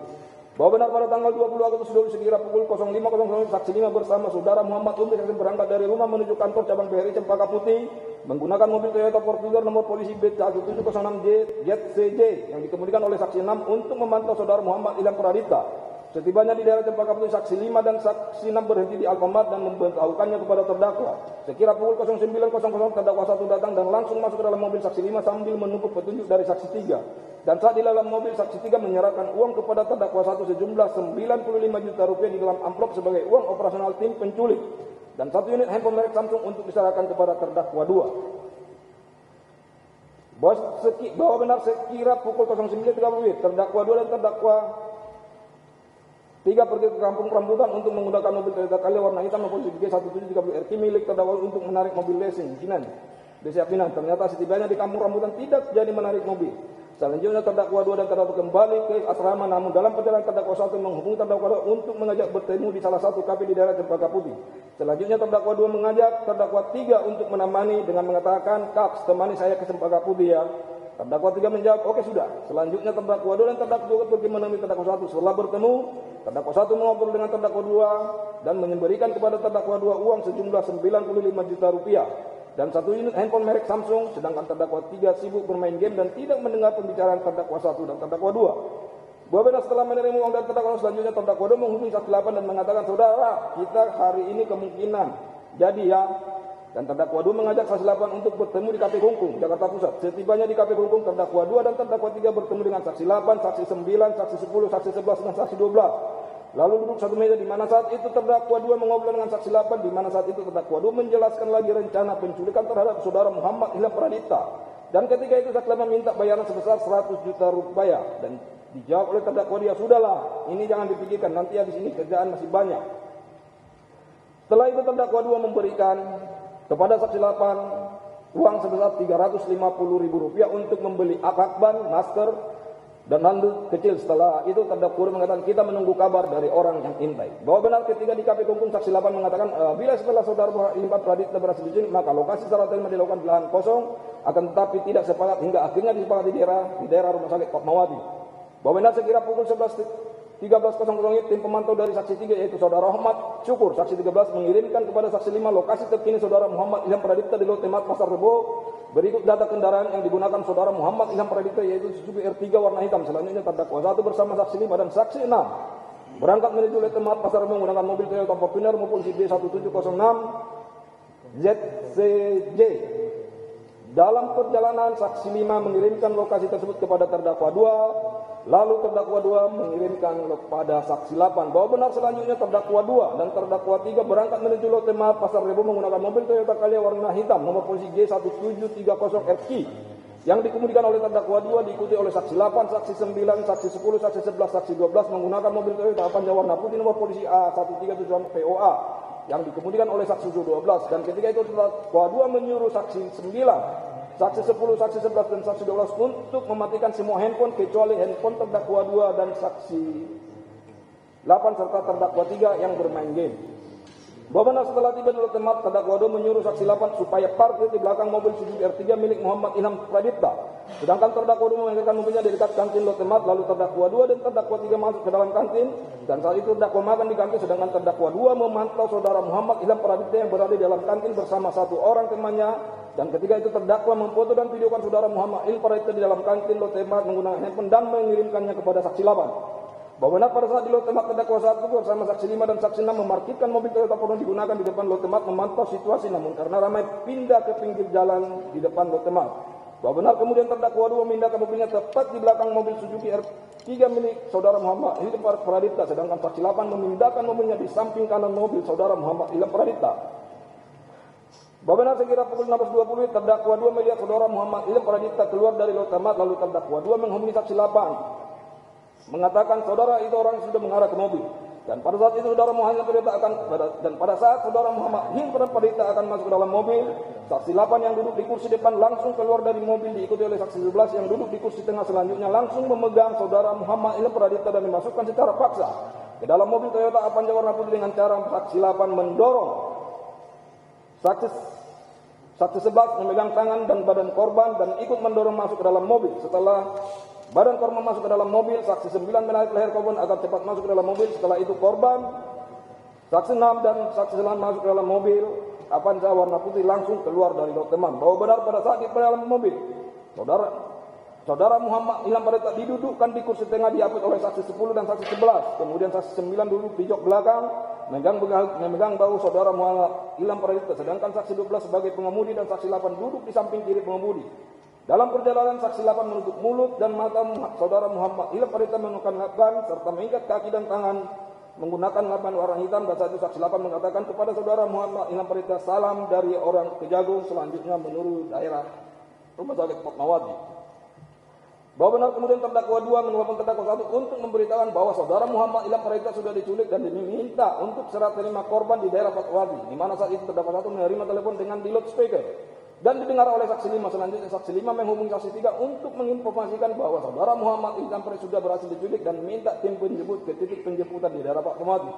Bahwa benar pada tanggal 20 Agustus 2000 sekira pukul 05.00 saksi 5 bersama saudara Muhammad Umri berangkat dari rumah menuju kantor cabang BRI Cempaka Putih menggunakan mobil Toyota Fortuner nomor polisi B1706 JCJ yang dikemudikan oleh saksi 6 untuk memantau saudara Muhammad Ilham Pradita. Setibanya di daerah Cempaka Putih, saksi 5 dan saksi 6 berhenti di Alfamart dan memberitahukannya kepada terdakwa. Sekira pukul 09.00 terdakwa 1 datang dan langsung masuk ke dalam mobil saksi 5 sambil menunggu petunjuk dari saksi 3. Dan saat di dalam mobil saksi 3 menyerahkan uang kepada terdakwa 1 sejumlah 95 juta rupiah di dalam amplop sebagai uang operasional tim penculik. Dan 1 unit handphone merek Samsung untuk diserahkan kepada terdakwa 2. Bahwa benar sekira pukul 09.30 terdakwa 2 dan terdakwa 3 pergi ke kampung rambutan untuk menggunakan mobil Toyota Calya warna hitam maupun G1730RQ milik terdakwa untuk menarik mobil leasing Jinan. Desa Pinang. Ternyata setibanya di kampung rambutan tidak jadi menarik mobil. Selanjutnya terdakwa 2 dan terdakwa kembali ke asrama, namun dalam perjalanan terdakwa 1 menghubungi terdakwa 2 untuk mengajak bertemu di salah satu kafe di daerah Cempaka Putih. Selanjutnya terdakwa 2 mengajak terdakwa 3 untuk menemani dengan mengatakan, "Kaks, temani saya ke Cempaka Putih ya." Terdakwa 3 menjawab, "Oke sudah." Selanjutnya terdakwa 2 dan terdakwa 2 pergi menemui terdakwa 1. Setelah bertemu, terdakwa 1 mengobrol dengan terdakwa 2 dan memberikan kepada terdakwa 2 uang sejumlah 95 juta rupiah dan 1 unit handphone merek Samsung, sedangkan terdakwa 3 sibuk bermain game dan tidak mendengar pembicaraan terdakwa 1 dan terdakwa 2. Bahwa benar setelah menerima uang dari terdakwa selanjutnya terdakwa 2 menghubungi saksi 8 dan mengatakan, "Saudara, kita hari ini kemungkinan jadi ya." Dan terdakwa 2 mengajak saksi 8 untuk bertemu di Kafe Kungkung, Jakarta Pusat. Setibanya di Kafe Kungkung, terdakwa 2 dan terdakwa 3 bertemu dengan saksi 8, saksi 9, saksi 10, saksi 11 dan saksi 12. Lalu duduk satu meja di mana saat itu terdakwa 2 mengobrol dengan saksi 8, di mana saat itu terdakwa 2 menjelaskan lagi rencana penculikan terhadap saudara Muhammad Ilham Pradita. Dan ketika itu saksi 8 minta bayaran sebesar 100 juta rupiah dan dijawab oleh terdakwa dia, "Sudahlah, ini jangan dipikirkan, nanti habis ini kerjaan masih banyak." Setelah itu terdakwa 2 memberikan kepada saksi 8 uang sebesar 350.000 rupiah untuk membeli akban, masker, dan handuk kecil. Setelah itu terdakwa mengatakan, "Kita menunggu kabar dari orang yang intai." Bahwa benar ketika di Kafe Kungkung saksi 8 mengatakan, "Bila setelah saudara Ilham Pradita berhasil diculik, maka lokasi secara terima dilakukan di lahan kosong, akan tetapi tidak sepakat hingga akhirnya disepakati di daerah Rumah Sakit Fatmawati." Bahwa benar sekira pukul 13.00 tim pemantau dari saksi 3 yaitu saudara Ahmad Syukur saksi 13 mengirimkan kepada saksi 5 lokasi terkini saudara Muhammad Ilham Pradita di Lote Mat Pasar Rebo. Berikut data kendaraan yang digunakan saudara Muhammad Ilham Pradita yaitu Suzuki R3 warna hitam. Selanjutnya terdakwa 1 bersama saksi 5 dan saksi 6 berangkat menuju Lote Mat Pasar Rebo menggunakan mobil Toyota Fortuner maupun B1706 JCJ. Dalam perjalanan saksi 5 mengirimkan lokasi tersebut kepada terdakwa 2 Lalu terdakwa 2 mengirimkan kepada saksi 8 bahwa benar selanjutnya terdakwa 2 dan terdakwa 3 berangkat menuju Lotte Mart Pasar Rebo menggunakan mobil Toyota Calya warna hitam nomor polisi G1730RQ yang dikemudikan oleh terdakwa 2 diikuti oleh saksi 8, saksi 9, saksi 10, saksi 11, saksi 12 menggunakan mobil Toyota Avanza warna putih nomor polisi A1371 POA yang dikemudikan oleh saksi 12, dan ketika itu terdakwa 2 menyuruh saksi 9, saksi 10, saksi 11, dan saksi 12 untuk mematikan semua handphone kecuali handphone terdakwa 2 dan saksi 8 serta terdakwa 3 yang bermain game. Bahwa benar setelah tiba di Lotte Mart, terdakwa 2 menyuruh saksi 8 supaya parkir di belakang mobil Suzuki R3 milik Muhammad Ilham Pradipta. Sedangkan terdakwa 2 meninggalkan mobilnya di dekat kantin Lotte Mart, lalu terdakwa 2 dan terdakwa 3 masuk ke dalam kantin, dan saat itu terdakwa makan di kantin, sedangkan terdakwa 2 memantau saudara Muhammad Ilham Pradipta yang berada di dalam kantin bersama satu orang temannya, dan ketika itu terdakwa memfoto dan videokan saudara Muhammad Ilham Pradipta di dalam kantin Lotte Mart menggunakan handphone dan mengirimkannya kepada saksi 8. Bahwa benar pada saat di Lotte Mart terdakwa 1 bersama saksi 5 dan saksi 6 memarkirkan mobil Toyota Porno digunakan di depan Lotte Mart memantau situasi, namun karena ramai pindah ke pinggir jalan di depan Lotte Mart. Bahwa benar kemudian terdakwa 2 memindahkan mobilnya tepat di belakang mobil Suzuki R3 milik saudara Muhammad Ilham Pradipta, sedangkan saksi 8 memindahkan mobilnya di samping kanan mobil saudara Muhammad Ilham Pradipta. Bahwa benar sekira pukul 16.20 terdakwa 2 melihat saudara Muhammad Ilham Pradipta keluar dari Lotte Mart, lalu terdakwa 2 menghubungi saksi 8 mengatakan saudara itu orang sudah mengarah ke mobil, dan pada saat itu saudara Muhammad Pradipta akan masuk ke dalam mobil. Saksi 8 yang duduk di kursi depan langsung keluar dari mobil diikuti oleh saksi 11 yang duduk di kursi tengah selanjutnya langsung memegang saudara Muhammad Ilham Pradipta dan dimasukkan secara paksa ke dalam mobil Toyota Avanza warna putih dengan cara saksi 8 mendorong saksi 11 memegang tangan dan badan korban dan ikut mendorong masuk ke dalam mobil. Setelah badan korban masuk ke dalam mobil, saksi 9 menarik leher korban agar cepat masuk ke dalam mobil. Setelah itu korban, saksi 6 dan saksi 9 masuk ke dalam mobil Avanza warna putih langsung keluar dari Lotte Mart. Bahwa benar pada saat di dalam mobil, saudara Muhammad Ilham Pradipta didudukkan di kursi tengah diapit oleh saksi 10 dan saksi 11. Kemudian saksi 9 duduk di jok belakang memegang bahu saudara Muhammad Ilham Pradipta, sedangkan saksi 12 sebagai pengemudi dan saksi 8 duduk di samping kiri pengemudi. Dalam perjalanan saksi 8 menutup mulut dan mata saudara Muhammad Ilham Pradipta menggunakan lakban serta mengikat kaki dan tangan menggunakan lakban warna hitam, dan saat itu saksi 8 mengatakan kepada saudara Muhammad Ilham Pradipta, salam dari orang Kejagung, selanjutnya menurut daerah Rumah Sakit Fatmawati. Bahwa benar kemudian terdakwa 2 menelpon terdakwa 1 untuk memberitakan bahwa saudara Muhammad Ilham Pradipta sudah diculik dan diminta untuk serah terima korban di daerah Fatmawati, di mana saat itu terdakwa 1 menerima telepon dengan di loudspeaker dan didengar oleh saksi 5. Selanjutnya saksi 5 menghubungi saksi 3 untuk menginformasikan bahwa saudara Muhammad Ilham Pradipta sudah berhasil diculik dan minta tim penjemput ke titik penjemputan di daerah Fatmawati.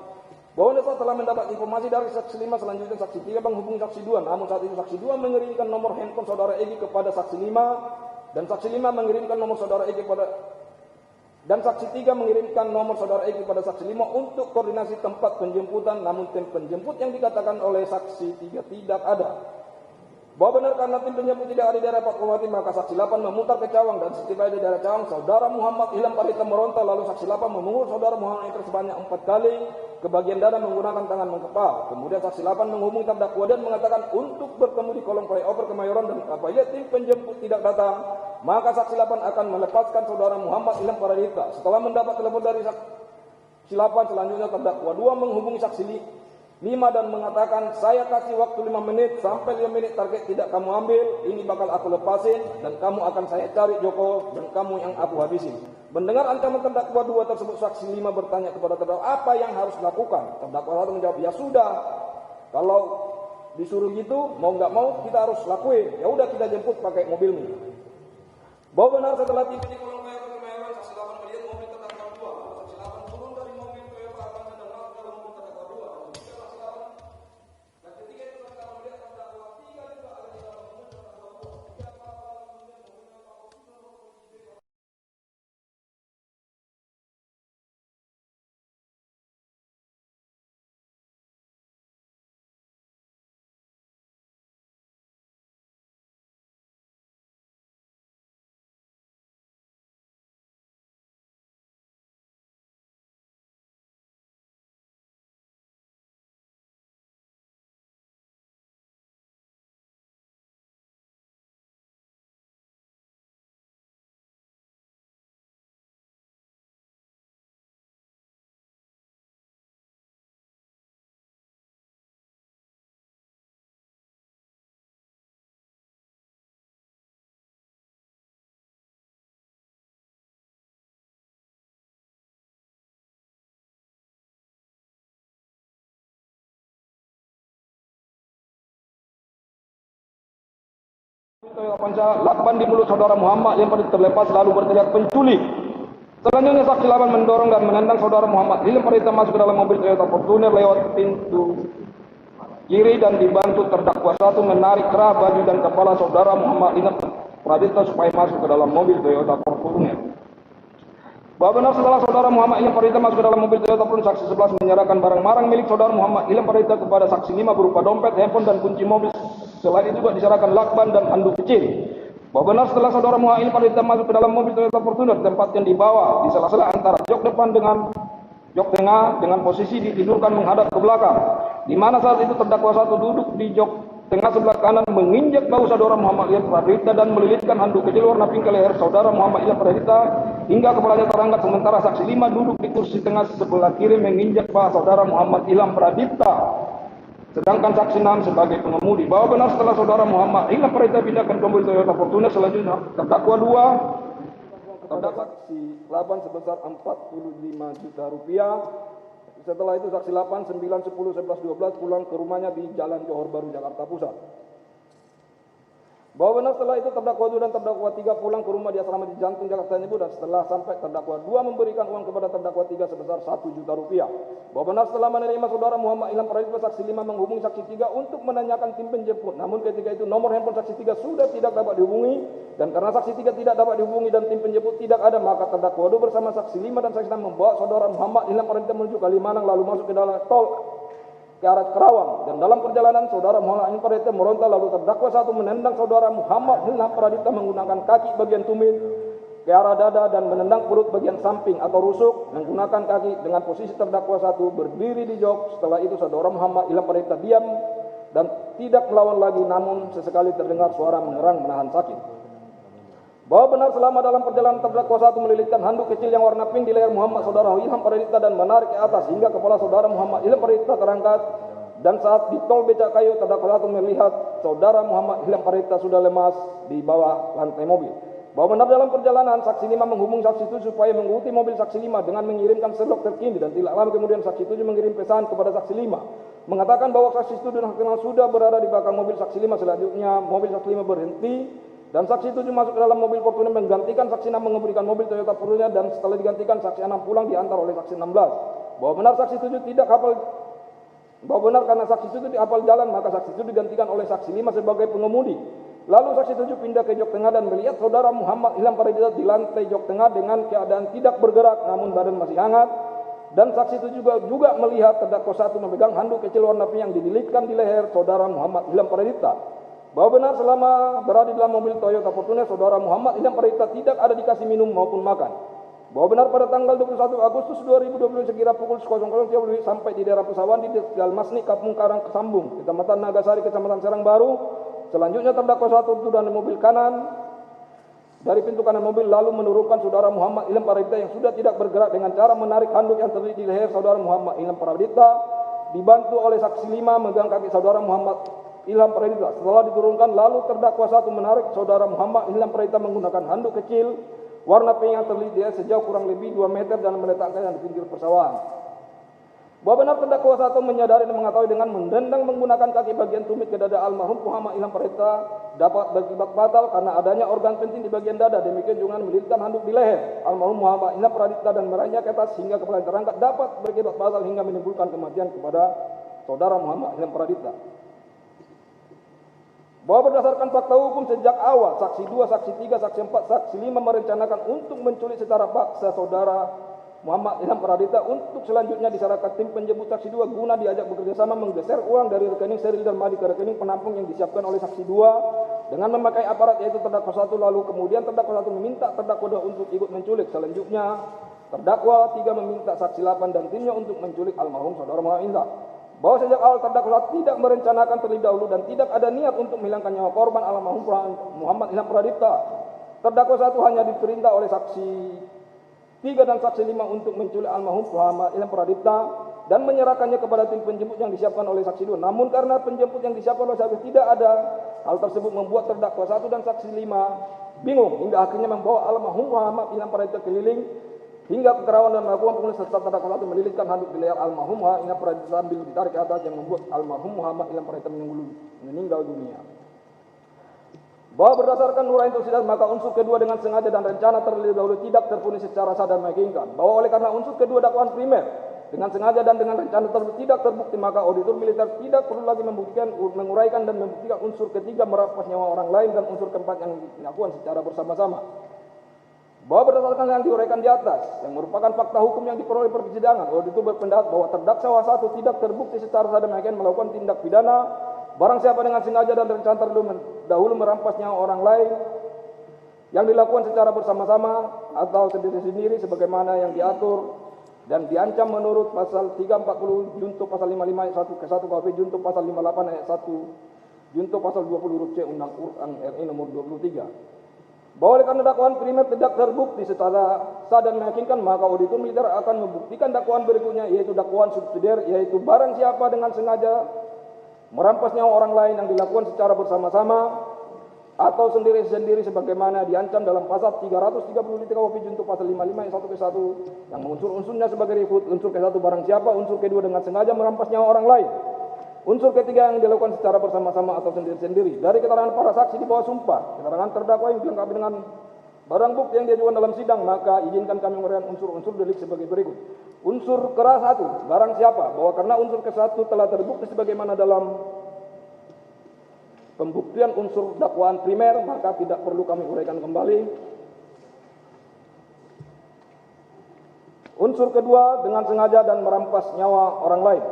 Bahwa setelah mendapat informasi dari saksi 5, selanjutnya saksi 3 menghubungi saksi 2, namun saat itu saksi 2 mengirimkan nomor handphone saudara Egy kepada saksi 5 dan saksi 5 mengirimkan nomor saudara Egy dan saksi 3 mengirimkan nomor saudara Egy kepada saksi 5 untuk koordinasi tempat penjemputan, namun tim penjemput yang dikatakan oleh saksi 3 tidak ada. Bahwa benar karena tim penjemput tidak ada di daerah Fatmawati, maka saksi 8 memutar ke Cawang, dan setiba di daerah Cawang saudara Muhammad Ilham Pradipta meronta, lalu saksi 8 memungut saudara Muhammad itu sebanyak 4 kali ke bagian dada menggunakan tangan mengepal. Kemudian saksi 8 menghubungi terdakwa dan mengatakan untuk bertemu di kolong flyover Kemayoran, dan apabila tim penjemput tidak datang maka saksi 8 akan melepaskan saudara Muhammad Ilham Pradipta. Setelah mendapat telepon dari saksi 8, selanjutnya terdakwa 2 menghubungi saksi 5 dan mengatakan, saya kasih waktu 5 menit, sampai 5 menit target tidak kamu ambil, ini bakal aku lepasin dan kamu akan saya cari Joko dan kamu yang aku habisin. Mendengar ancaman terdakwa 2 tersebut, saksi 5 bertanya kepada terdakwa apa yang harus dilakukan. Terdakwa 1 menjawab, ya sudah, kalau disuruh gitu mau nggak mau kita harus lakuin, ya udah kita jemput pakai mobilmu. Bahwa benar setelah tiba di kolong Panca lakban di mulut saudara Muhammad yang terlepas lalu berteriak penculik. Selanjutnya saksi 8 mendorong dan menendang saudara Muhammad Ilham Pradipta masuk ke dalam mobil Toyota Fortuner lewat pintu kiri dan dibantu terdakwa 1 menarik kerah baju dan kepala saudara Muhammad Ilham Pradipta supaya masuk ke dalam mobil Toyota Fortuner. Bahwa benar setelah saudara Muhammad Ilham Pradipta masuk ke dalam mobil Toyota Fortuner, saksi 11 menyerahkan barang-barang milik saudara Muhammad Ilham Pradipta kepada saksi 5 berupa dompet, handphone dan kunci mobil. Selain itu juga diserahkan lakban dan handuk kecil. Bahwa benar setelah saudara Muhammad Ilham Pradipta masuk ke dalam mobil Toyota Fortuner, tempatkan di bawah di sela-sela antara jok depan dengan jok tengah dengan posisi ditidurkan menghadap ke belakang, di mana saat itu terdakwa 1 duduk di jok tengah sebelah kanan menginjak bahu saudara Muhammad Ilham Pradipta dan melilitkan handuk kecil warna pink ke leher saudara Muhammad Ilham Pradipta hingga kepalanya terangkat, sementara saksi 5 duduk di kursi tengah sebelah kiri menginjak paha saudara Muhammad Ilham Pradipta. Sedangkan saksi 6 sebagai pengemudi. Bahwa benar setelah saudara Muhammad Ilham Pradipta pindahkan ke mobil Toyota Fortuner, selanjutnya terdakwa 2 terdakwa saksi 8 sebesar 45 juta rupiah. Setelah itu saksi 8, 9, 10, 11, 12 pulang ke rumahnya di Jalan Johor Baru, Jakarta Pusat. Bahwa benar setelah itu terdakwa 2 dan terdakwa 3 pulang ke rumah di asrama di Jantung, Jakarta Timur, dan setelah sampai terdakwa 2 memberikan uang kepada terdakwa 3 sebesar 1 juta rupiah. Bahwa benar setelah menerima saudara Muhammad Ilham Pradipta, saksi 5 menghubungi saksi 3 untuk menanyakan tim penjemput. Namun ketika itu nomor handphone saksi 3 sudah tidak dapat dihubungi, dan karena saksi 3 tidak dapat dihubungi dan tim penjemput tidak ada, maka terdakwa 2 bersama saksi 5 dan saksi 6 membawa saudara Muhammad Ilham Pradipta menuju Kalimanang lalu masuk ke dalam tol ke arah Kerawang, dan dalam perjalanan saudara Muhammad Ilham Pradipta meronta lalu terdakwa 1 menendang saudara Muhammad Ilham Pradipta menggunakan kaki bagian tumit ke arah dada dan menendang perut bagian samping atau rusuk menggunakan kaki dengan posisi terdakwa 1 berdiri di jok. Setelah itu saudara Muhammad Ilham Pradipta diam dan tidak melawan lagi, namun sesekali terdengar suara mengerang menahan sakit. Bahwa benar selama dalam perjalanan terdakwa 1 melilitkan handuk kecil yang warna pink di leher Muhammad saudara Ilham Pradipta dan menarik ke atas hingga kepala saudara Muhammad Ilham Pradipta terangkat, dan saat di tol becak kayu terdakwa 1 melihat saudara Muhammad Ilham Pradipta sudah lemas di bawah lantai mobil. Bahwa benar dalam perjalanan saksi 5 menghubungi saksi 7 supaya mengikuti mobil saksi 5 dengan mengirimkan slot terkini, dan tidak lama kemudian saksi 7 mengirim pesan kepada saksi 5 mengatakan bahwa saksi 7 sudah berada di belakang mobil saksi 5. Selanjutnya mobil saksi 5 berhenti dan saksi 7 masuk ke dalam mobil Fortuner menggantikan saksi 6 mengemudikan mobil Toyota Fortuner, dan setelah digantikan saksi 6 pulang diantar oleh saksi 16. Bahwa benar saksi 7 tidak hafal bahwa benar karena saksi 7 dihafal jalan, maka saksi 7 digantikan oleh saksi 5 sebagai pengemudi. Lalu saksi 7 pindah ke jok tengah dan melihat saudara Muhammad Ilham Pradipta di lantai jok tengah dengan keadaan tidak bergerak namun badan masih hangat. Dan saksi 7 juga melihat terdakwa 1 memegang handuk kecil warna pink yang dililitkan di leher saudara Muhammad Ilham Pradipta. Bahwa benar selama berada di dalam mobil Toyota Fortuner, saudara Muhammad Ilham Pradipta tidak ada dikasih minum maupun makan. Bahwa benar pada tanggal 21 Agustus 2020 sekira pukul 00.30 sampai di daerah Pesawan di Dalmasnik, Kampung Karang Kesambung, Kecamatan Nagasari, Kecamatan Serang Baru. Selanjutnya terdakwa 1 turun dari mobil kanan dari pintu kanan mobil lalu menurunkan saudara Muhammad Ilham Pradipta yang sudah tidak bergerak dengan cara menarik handuk yang terlilit di leher saudara Muhammad Ilham Pradipta, dibantu oleh saksi 5 megang kaki saudara Muhammad Ilham Pradipta. Setelah diturunkan lalu terdakwa 1 menarik saudara Muhammad Ilham Pradipta menggunakan handuk kecil warna pink yang terlilit di leher sejauh kurang lebih 2 meter dan meletakkannya di pinggir persawahan. Bahwa benar terdakwa 1 menyadari dan mengetahui dengan mendendang menggunakan kaki bagian tumit ke dada almarhum Muhammad Ilham Pradipta dapat berakibat fatal karena adanya organ penting di bagian dada. Demikian juga melilitkan handuk di leher almarhum Muhammad Ilham Pradipta dan meraihnya ke atas hingga kepala terangkat dapat berakibat fatal hingga menimbulkan kematian kepada saudara Muhammad Ilham Pradipta. Bahwa berdasarkan fakta hukum sejak awal saksi 2, saksi 3, saksi 4, saksi 5 merencanakan untuk menculik secara paksa saudara Muhammad Ilham Pradipta untuk selanjutnya diserahkan tim penjemput saksi 2 guna diajak bekerjasama menggeser uang dari rekening Seril Darmadi ke rekening penampung yang disiapkan oleh saksi 2 dengan memakai aparat yaitu terdakwa 1. Lalu kemudian terdakwa 1 meminta terdakwa 2 untuk ikut menculik. Selanjutnya terdakwa 3 meminta saksi 8 dan timnya untuk menculik almarhum saudara Muhammad Ilham. Bahwa sejak awal terdakwa 1 tidak merencanakan terlebih dahulu dan tidak ada niat untuk menghilangkan nyawa korban almarhum Muhammad Ilham Pradipta. Terdakwa 1 hanya diperintah oleh saksi 3 dan saksi 5 untuk menculik almarhum Muhammad Ilham Pradipta dan menyerahkannya kepada tim penjemput yang disiapkan oleh saksi 2. Namun karena penjemput yang disiapkan oleh saksi tidak ada, hal tersebut membuat terdakwa 1 dan saksi 5 bingung hingga akhirnya membawa almarhum Muhammad Ilham Pradipta keliling hingga ke Kerawang dan melakukan pembunuhan serta terdakwa 1 melilitkan handuk di leher almarhum Muhammad Ilham Pradipta sambil ditarik ke atas yang membuat almarhum Muhammad Ilham Pradipta meninggal dunia. bahwa berdasarkan nurani tersebut maka unsur kedua dengan sengaja dan rencana terlebih dahulu tidak terpenuhi secara sadar dan meyakinkan. Bahwa oleh karena unsur kedua dakwaan primer dengan sengaja dan dengan rencana tersebut tidak terbukti, maka auditor militer tidak perlu lagi membuktikan, menguraikan dan membuktikan unsur ketiga merampas nyawa orang lain dan unsur keempat yang dilakukan secara bersama-sama. Bahwa berdasarkan yang diuraikan di atas, yang merupakan fakta hukum yang diperoleh persidangan, auditor berpendapat bahwa terdakwa satu tidak terbukti secara sadar dan meyakinkan melakukan tindak pidana barang siapa dengan sengaja dan rencana dahulu merampas nyawa orang lain yang dilakukan secara bersama-sama atau sendiri-sendiri sebagaimana yang diatur dan diancam menurut pasal 340 junto pasal 55 ayat 1 ke 1 KUHP junto pasal 58 ayat 1 junto pasal 20 huruf C Undang-Undang RI nomor 23. Bahwa oleh karena dakwaan primer tidak terbukti secara sah dan meyakinkan, maka auditor militer akan membuktikan dakwaan berikutnya, yaitu dakwaan subsidiar, yaitu barang siapa dengan sengaja merampas nyawa orang lain yang dilakukan secara bersama-sama atau sendiri-sendiri sebagaimana diancam dalam pasal 333 KUHP junto pasal 55 ayat 1 ke 1 yang mengunsur-unsurnya sebagai berikut. Unsur ke-1 barang siapa, unsur kedua dengan sengaja merampas nyawa orang lain, unsur ketiga yang dilakukan secara bersama-sama atau sendiri-sendiri. Dari keterangan para saksi di bawah sumpah, keterangan terdakwa yang dilengkapi dengan barang bukti yang diajukan dalam sidang, maka izinkan kami menguraikan unsur-unsur delik sebagai berikut. Unsur ke-1 barang siapa, bahwa karena unsur ke-1 telah terbukti sebagaimana dalam pembuktian unsur dakwaan primer, maka tidak perlu kami uraikan kembali. Unsur kedua dengan sengaja dan merampas nyawa orang lain,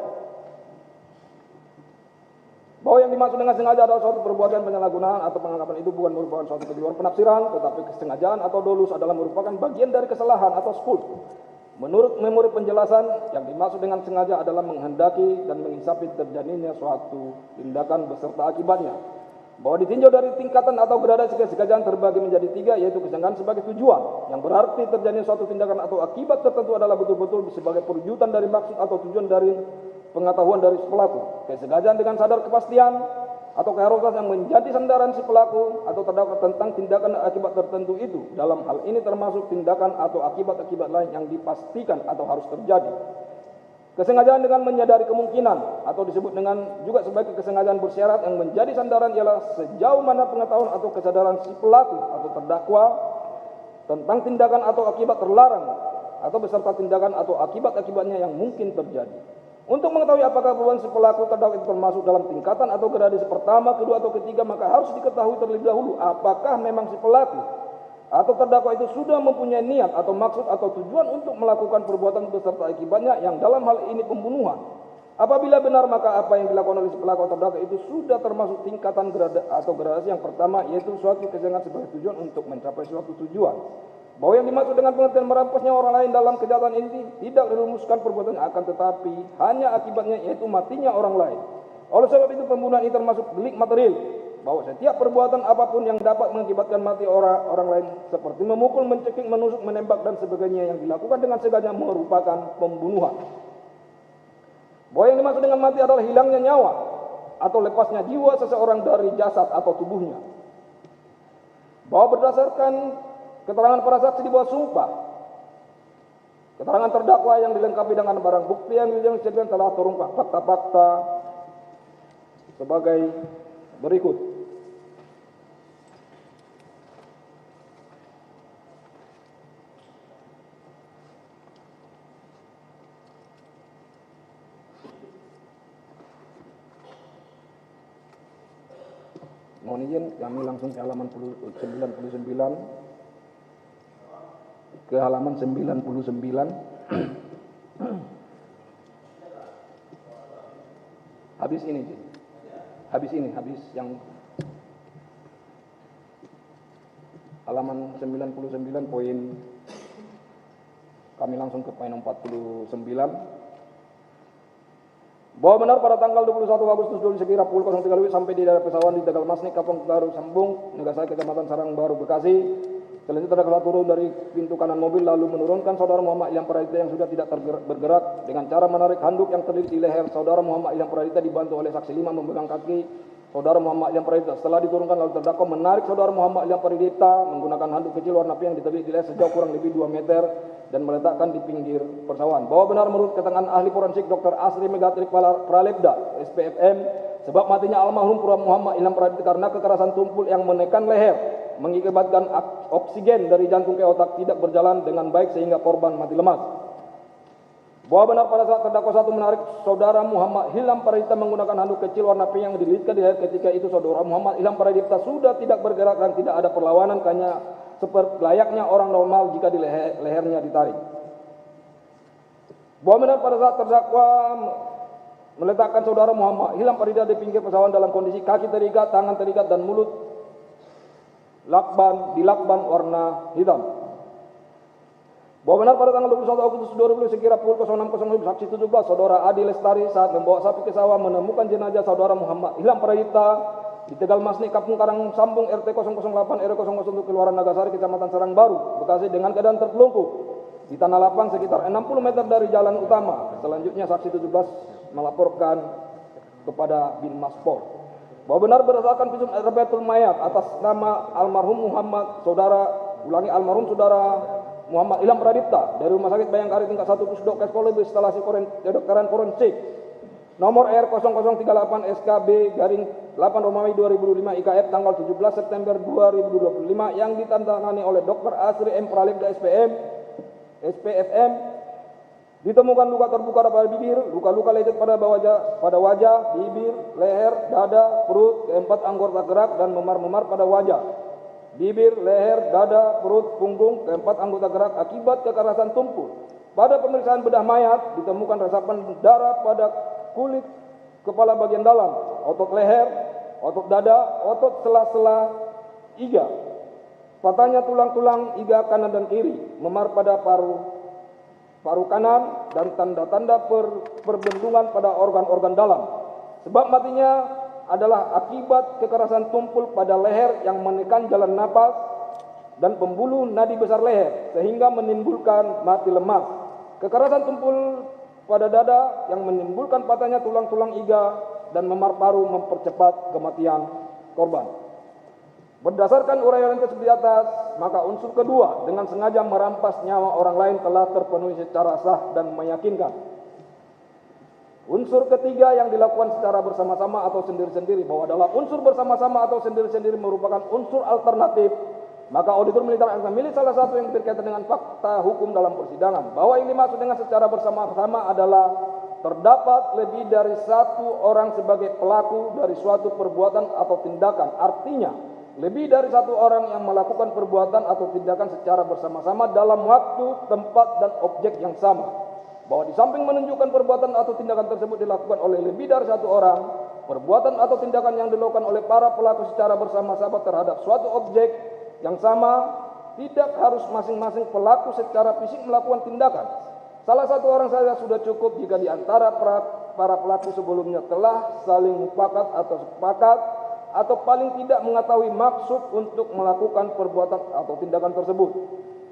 bahwa yang dimaksud dengan sengaja adalah suatu perbuatan penyalahgunaan atau penganggapan itu bukan merupakan suatu keluar penafsiran, tetapi kesengajaan atau dolus adalah merupakan bagian dari kesalahan atau skul. Menurut memori penjelasan, yang dimaksud dengan sengaja adalah menghendaki dan menginsafi terjadinya suatu tindakan beserta akibatnya. Bahwa ditinjau dari tingkatan atau gradasi kesengajaan terbagi menjadi 3, yaitu kesengajaan sebagai tujuan, yang berarti terjadinya suatu tindakan atau akibat tertentu adalah betul-betul sebagai perwujudan dari maksud atau tujuan dari pengetahuan dari si pelaku. Kesengajaan dengan sadar kepastian atau keharusan yang menjadi sandaran si pelaku atau terdakwa tentang tindakan dan akibat tertentu itu. Dalam hal ini termasuk tindakan atau akibat-akibat lain yang dipastikan atau harus terjadi. Kesengajaan dengan menyadari kemungkinan atau disebut dengan juga sebagai kesengajaan bersyarat yang menjadi sandaran ialah sejauh mana pengetahuan atau kesadaran si pelaku atau terdakwa tentang tindakan atau akibat terlarang atau beserta tindakan atau akibat-akibatnya yang mungkin terjadi. Untuk mengetahui apakah perbuatan si pelaku terdakwa itu termasuk dalam tingkatan atau gradasi pertama, kedua atau ketiga, maka harus diketahui terlebih dahulu apakah memang si pelaku atau terdakwa itu sudah mempunyai niat atau maksud atau tujuan untuk melakukan perbuatan beserta akibatnya yang dalam hal ini pembunuhan. Apabila benar, maka apa yang dilakukan oleh si pelaku atau terdakwa itu sudah termasuk tingkatan atau gradasi yang pertama, yaitu suatu kesengajaan sebagai tujuan untuk mencapai suatu tujuan. Bahwa yang dimaksud dengan pengertian merampasnya orang lain dalam kejahatan ini tidak dirumuskan perbuatan, akan tetapi hanya akibatnya, yaitu matinya orang lain. Oleh sebab itu pembunuhan ini termasuk delik material, bahwa setiap perbuatan apapun yang dapat mengakibatkan mati orang lain seperti memukul, mencekik, menusuk, menembak dan sebagainya yang dilakukan dengan sengaja merupakan pembunuhan. Bahwa yang dimaksud dengan mati adalah hilangnya nyawa atau lepasnya jiwa seseorang dari jasad atau tubuhnya. Bahwa berdasarkan keterangan para saksi di bawah sumpah, keterangan terdakwa yang dilengkapi dengan barang bukti yang dijadikan telah terungkap fakta-fakta sebagai berikut. Mohon izin kami langsung ke halaman 99. Ke halaman 99. Habis yang halaman 99 poin, kami langsung ke poin 49. Bahwa benar pada tanggal 21 Agustus 2000 sekira pukul 03 sampai di daerah Pesawan di Tegal Masnik, Kampung Baru Sambung, Negasari, Kecamatan Sarang Baru, Bekasi. Selanjutnya terdakwa turun dari pintu kanan mobil lalu menurunkan saudara Muhammad Ilham Pradita yang sudah tidak bergerak dengan cara menarik handuk yang terlilit di leher saudara Muhammad Ilham Pradita dibantu oleh saksi 5 memegang kaki saudara Muhammad Ilham Pradita. Setelah diturunkan lalu terdakwa menarik saudara Muhammad Ilham Pradita menggunakan handuk kecil warna pink yang terlilit di leher sejauh kurang lebih 2 meter dan meletakkan di pinggir persawahan. Bahwa benar menurut keterangan ahli forensik Dr. Asri Megatrik Pralebda, SPFM, Sebab matinya almarhum Muhammad Ilham Pradipta karena kekerasan tumpul yang menekan leher, mengakibatkan oksigen dari jantung ke otak tidak berjalan dengan baik sehingga korban mati lemas. Bahwa benar pada saat terdakwa satu menarik saudara Muhammad Ilham Pradipta menggunakan handuk kecil warna pink yang dililitkan di leher, ketika itu saudara Muhammad Ilham Pradipta sudah tidak bergerak dan tidak ada perlawanan, hanya seperti layaknya orang normal jika di lehernya ditarik. Bahwa benar pada saat terdakwa meletakkan saudara Muhammad Ilham Pradipta di pinggir pesawat dalam kondisi kaki terikat, tangan terikat, dan mulut dilakban warna hitam. Bahwa benar pada tanggal 21 Agustus 2020 sekira pukul 06.00 saksi 17 saudara Adi Lestari saat membawa sapi ke sawah menemukan jenazah saudara Muhammad Ilham Pradipta di Tegal Masnik, Kampung Karang Sambung, RT 008 RW 001 Kelurahan Nagasari, Kecamatan Serang Baru, Bekasi dengan keadaan tertelungkup di tanah lapang sekitar 60 meter dari jalan utama. Selanjutnya saksi 17 melaporkan kepada Binmaspor bahwa benar berdasarkan visum rebetul mayat atas nama almarhum Muhammad Muhammad Ilham Pradipta dari Rumah Sakit Bayangkari tingkat 1 Pusdok Psikologi Instalasi Kedokteran Forensik nomor R0038 SKB garing 8 Romawi 2005 IKF tanggal 17 September 2025 yang ditandatangani oleh Dr. Asri M. Pralibda SPFM, ditemukan luka terbuka pada bibir, luka-luka lecet pada wajah, bibir, leher, dada, perut, keempat anggota gerak dan memar-memar pada wajah, bibir, leher, dada, perut, punggung, keempat anggota gerak akibat kekerasan tumpul. Pada pemeriksaan bedah mayat ditemukan resapan darah pada kulit kepala bagian dalam, otot leher, otot dada, otot sela-sela iga, patahnya tulang-tulang iga kanan dan kiri, memar pada paru kanan, dan tanda-tanda perbendungan pada organ-organ dalam. Sebab matinya adalah akibat kekerasan tumpul pada leher yang menekan jalan napas dan pembuluh nadi besar leher sehingga menimbulkan mati lemas. Kekerasan tumpul pada dada yang menimbulkan patahnya tulang-tulang iga dan memar paru mempercepat kematian korban. Berdasarkan uraian tersebut di atas, maka unsur kedua dengan sengaja merampas nyawa orang lain telah terpenuhi secara sah dan meyakinkan. Unsur ketiga yang dilakukan secara bersama-sama atau sendiri-sendiri, bahwa adalah unsur bersama-sama atau sendiri-sendiri merupakan unsur alternatif, maka auditor militer akan memilih salah satu yang berkaitan dengan fakta hukum dalam persidangan. Bahwa yang dimaksud dengan secara bersama-sama adalah terdapat lebih dari satu orang sebagai pelaku dari suatu perbuatan atau tindakan. Artinya, lebih dari satu orang yang melakukan perbuatan atau tindakan secara bersama-sama dalam waktu, tempat, dan objek yang sama. Bahwa di samping menunjukkan perbuatan atau tindakan tersebut dilakukan oleh lebih dari satu orang, perbuatan atau tindakan yang dilakukan oleh para pelaku secara bersama-sama terhadap suatu objek yang sama, tidak harus masing-masing pelaku secara fisik melakukan tindakan. Salah satu orang saja sudah cukup jika di antara para pelaku sebelumnya telah saling mufakat atau sepakat atau paling tidak mengetahui maksud untuk melakukan perbuatan atau tindakan tersebut.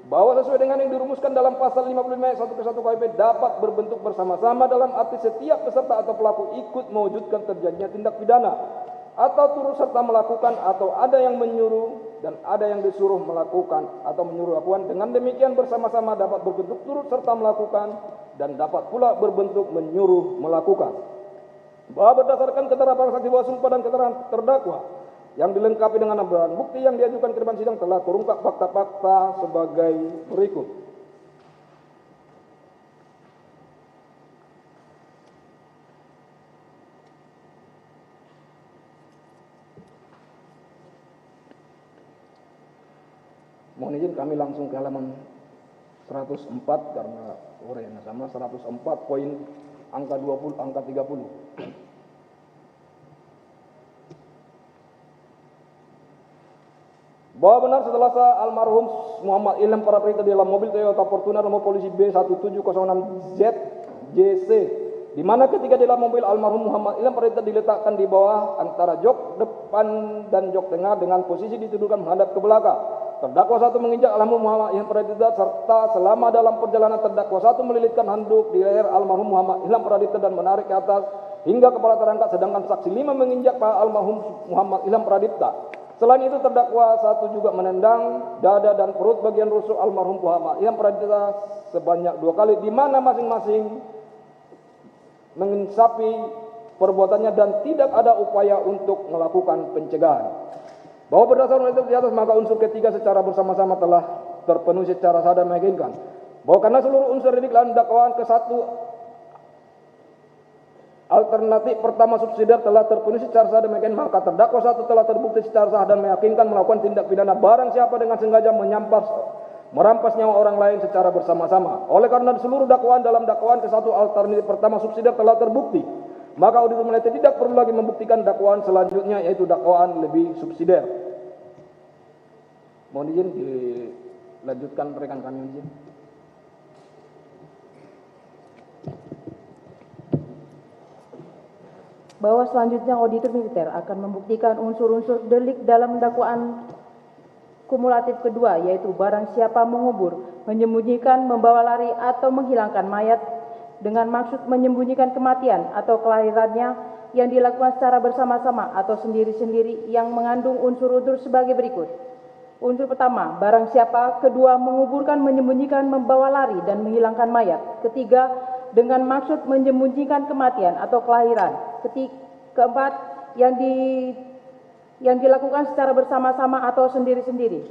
Bahwa sesuai dengan yang dirumuskan dalam pasal 55 ayat 1 ke 1 KUHP dapat berbentuk bersama-sama dalam arti setiap peserta atau pelaku ikut mewujudkan terjadinya tindak pidana atau turut serta melakukan, atau ada yang menyuruh dan ada yang disuruh melakukan atau menyuruh lakukan. Dengan demikian bersama-sama dapat berbentuk turut serta melakukan dan dapat pula berbentuk menyuruh melakukan. Bahwa berdasarkan keterangan saksi bahwa sumpah dan keterangan terdakwa yang dilengkapi dengan barang bukti yang diajukan ke depan sidang telah terungkap fakta-fakta sebagai berikut. Mohon izin kami langsung ke halaman 104 karena uraiannya sama. 104 poin angka 20 angka 30. Bahwa benar setelah almarhum Muhammad Ilham Pradipta di dalam mobil Toyota Fortuner nomor polisi B1706JC, di mana ketika di dalam mobil almarhum Muhammad Ilham Pradipta diletakkan di bawah antara jok depan dan jok tengah dengan posisi ditundukkan menghadap ke belakang. Terdakwa satu menginjak almarhum Muhammad Ilham Pradipta serta selama dalam perjalanan terdakwa satu melilitkan handuk di leher almarhum Muhammad Ilham Pradipta dan menarik ke atas hingga kepala terangkat, sedangkan saksi 5 menginjak almarhum Muhammad Ilham Pradipta. Selain itu terdakwa satu juga menendang dada dan perut bagian rusuk almarhum Muhammad Ilham Pradipta sebanyak 2 kali, di mana masing-masing mengisapi perbuatannya dan tidak ada upaya untuk melakukan pencegahan. Bahwa berdasarkan itu di atas, maka unsur ketiga secara bersama-sama telah terpenuhi secara sah dan meyakinkan. Bahwa karena seluruh unsur ini dalam dakwaan ke satu alternatif pertama subsidiar telah terpenuhi secara sah dan meyakinkan, maka terdakwa satu telah terbukti secara sah dan meyakinkan melakukan tindak pidana barang siapa dengan sengaja merampas nyawa orang lain secara bersama-sama. Oleh karena seluruh dakwaan dalam dakwaan ke satu alternatif pertama subsidiar telah terbukti, maka auditor menilai tidak perlu lagi membuktikan dakwaan selanjutnya, yaitu dakwaan lebih subsidiar. Mohon izin dilanjutkan rekan kami, izin. Bahwa selanjutnya auditor militer akan membuktikan unsur-unsur delik dalam dakwaan kumulatif kedua, yaitu barang siapa mengubur, menyembunyikan, membawa lari atau menghilangkan mayat dengan maksud menyembunyikan kematian atau kelahirannya yang dilakukan secara bersama-sama atau sendiri-sendiri yang mengandung unsur-unsur sebagai berikut. Unsur pertama, barang siapa. Kedua, menguburkan, menyembunyikan, membawa lari dan menghilangkan mayat. Ketiga, dengan maksud menyembunyikan kematian atau kelahiran. Keempat, yang dilakukan secara bersama-sama atau sendiri-sendiri.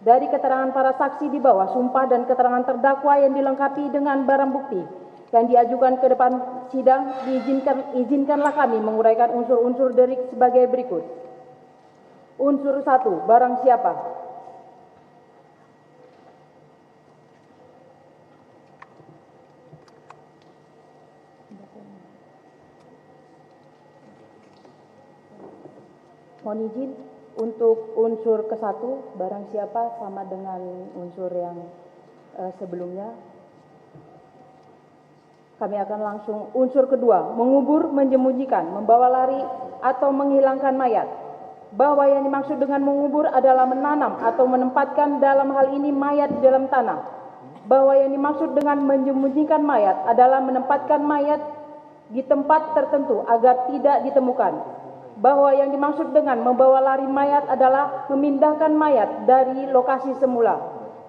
Dari keterangan para saksi di bawah, sumpah dan keterangan terdakwa yang dilengkapi dengan barang bukti yang diajukan ke depan sidang, izinkanlah kami menguraikan unsur-unsur delik sebagai berikut. Unsur 1, barang siapa. Mohon izin, untuk unsur ke-1, barang siapa sama dengan unsur yang sebelumnya. Kami akan langsung unsur kedua, mengubur, menyembunyikan, membawa lari atau menghilangkan mayat. Bahwa yang dimaksud dengan mengubur adalah menanam atau menempatkan dalam hal ini mayat di dalam tanah. Bahwa yang dimaksud dengan menyembunyikan mayat adalah menempatkan mayat di tempat tertentu agar tidak ditemukan. Bahwa yang dimaksud dengan membawa lari mayat adalah memindahkan mayat dari lokasi semula.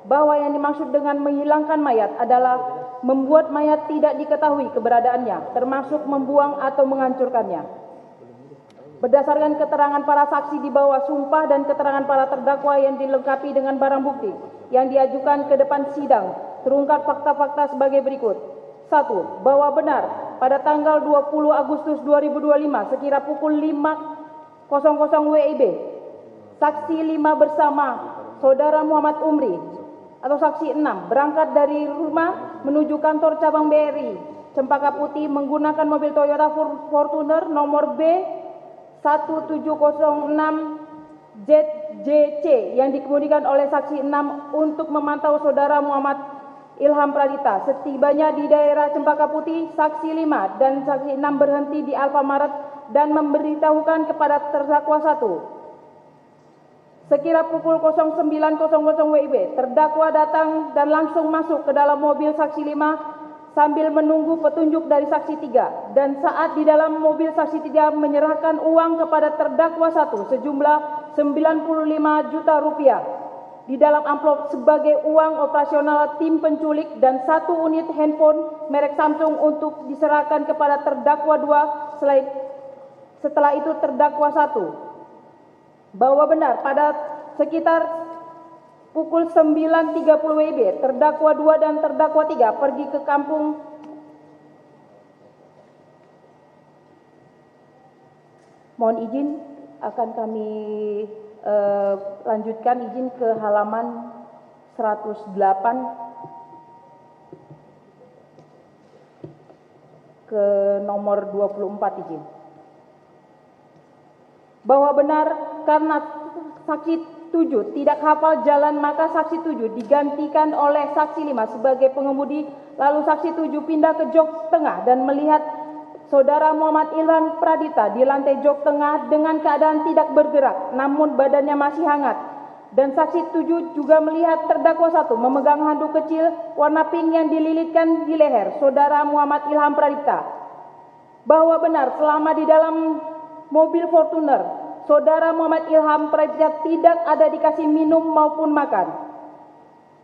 Bahwa yang dimaksud dengan menghilangkan mayat adalah membuat mayat tidak diketahui keberadaannya, termasuk membuang atau menghancurkannya. Berdasarkan keterangan para saksi di bawah, sumpah dan keterangan para terdakwa yang dilengkapi dengan barang bukti yang diajukan ke depan sidang, terungkap fakta-fakta sebagai berikut. 1. Bahwa benar pada tanggal 20 Agustus 2025 sekira pukul 5.00 WIB, saksi 5 bersama saudara Muhammad Umri atau saksi 6 berangkat dari rumah menuju kantor cabang BRI Cempaka Putih menggunakan mobil Toyota Fortuner nomor B 1706 ZJC yang dikemudikan oleh saksi 6 untuk memantau saudara Muhammad Ilham Pradita. Setibanya di daerah Cempaka Putih, saksi 5 dan saksi 6 berhenti di Alfamart dan memberitahukan kepada terdakwa 1. Sekira pukul 09.00 WIB, terdakwa datang dan langsung masuk ke dalam mobil saksi 5 sambil menunggu petunjuk dari saksi 3. Dan saat di dalam mobil saksi 3 menyerahkan uang kepada terdakwa 1 sejumlah 95 juta rupiah di dalam amplop sebagai uang operasional tim penculik dan 1 unit handphone merek Samsung untuk diserahkan kepada terdakwa 2. Setelah itu terdakwa 1. Bahwa benar pada sekitar pukul 9.30 WIB, terdakwa 2 dan terdakwa 3 pergi ke kampung mohon izin akan kami lanjutkan, izin ke halaman 108 ke nomor 24 izin. Bahwa benar karena saksi 7 tidak hafal jalan, maka saksi 7 digantikan oleh saksi 5 sebagai pengemudi, lalu saksi 7 pindah ke jok tengah dan melihat saudara Muhammad Ilham Pradita di lantai jok tengah dengan keadaan tidak bergerak namun badannya masih hangat. Dan saksi 7 juga melihat terdakwa 1 memegang handuk kecil warna pink yang dililitkan di leher saudara Muhammad Ilham Pradita. Bahwa benar selama di dalam mobil Fortuner, saudara Muhammad Ilham Pradita tidak ada dikasih minum maupun makan.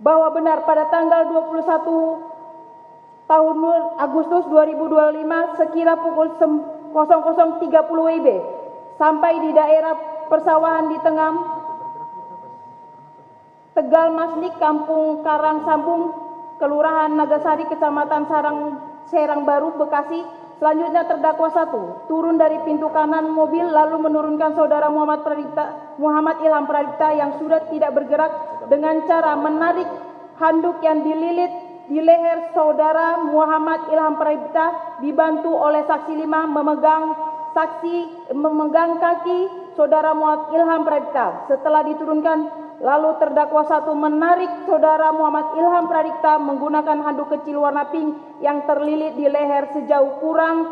Bahwa benar pada tanggal 21 Agustus 2025 sekira pukul 9.00 0030 WIB sampai di daerah persawahan di Tengam, Tegal Masnik, Kampung Karang Sambung, Kelurahan Nagasari, Kecamatan Serang Baru, Bekasi. Selanjutnya terdakwa 1 turun dari pintu kanan mobil lalu menurunkan saudara Muhammad Ilham Pradipta yang sudah tidak bergerak dengan cara menarik handuk yang dililit di leher saudara Muhammad Ilham Pradipta dibantu oleh saksi 5 memegang kaki saudara Muhammad Ilham Pradipta. Setelah diturunkan, lalu terdakwa 1 menarik saudara Muhammad Ilham Pradipta menggunakan handuk kecil warna pink yang terlilit di leher sejauh kurang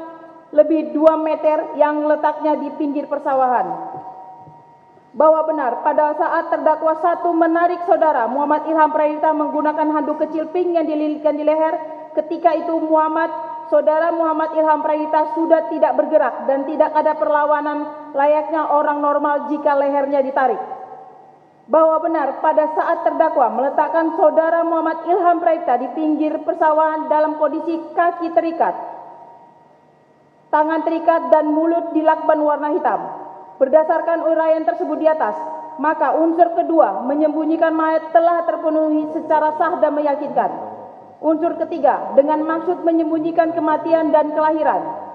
lebih 2 meter yang letaknya di pinggir persawahan. Bahwa benar pada saat terdakwa 1 menarik saudara Muhammad Ilham Pradipta menggunakan handuk kecil pink yang dililitkan di leher, ketika itu saudara Muhammad Ilham Pradipta sudah tidak bergerak dan tidak ada perlawanan layaknya orang normal jika lehernya ditarik. Bahwa benar pada saat terdakwa meletakkan saudara Muhammad Ilham Pradipta di pinggir persawahan dalam kondisi kaki terikat, tangan terikat dan mulut dilakban warna hitam. Berdasarkan uraian tersebut di atas, maka unsur kedua menyembunyikan mayat telah terpenuhi secara sah dan meyakinkan. Unsur ketiga dengan maksud menyembunyikan kematian dan kelahiran.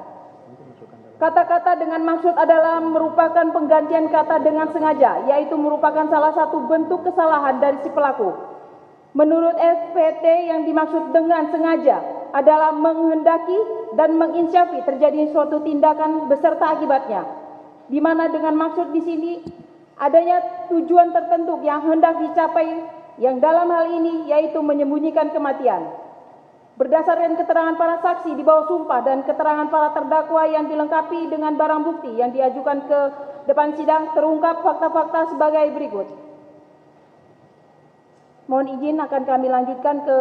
Kata-kata dengan maksud adalah merupakan penggantian kata dengan sengaja, yaitu merupakan salah satu bentuk kesalahan dari si pelaku. Menurut SPT, yang dimaksud dengan sengaja adalah menghendaki dan menginsyafi terjadi suatu tindakan beserta akibatnya, di mana dengan maksud di sini adanya tujuan tertentu yang hendak dicapai, yang dalam hal ini yaitu menyembunyikan kematian. Berdasarkan keterangan para saksi di bawah sumpah dan keterangan para terdakwa yang dilengkapi dengan barang bukti yang diajukan ke depan sidang, terungkap fakta-fakta sebagai berikut. Mohon izin akan kami lanjutkan ke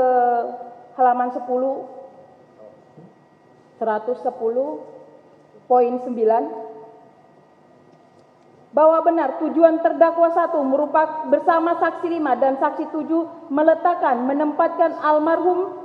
halaman 110.9. Bahwa benar tujuan terdakwa 1 merupakan bersama saksi 5 dan saksi 7 menempatkan almarhum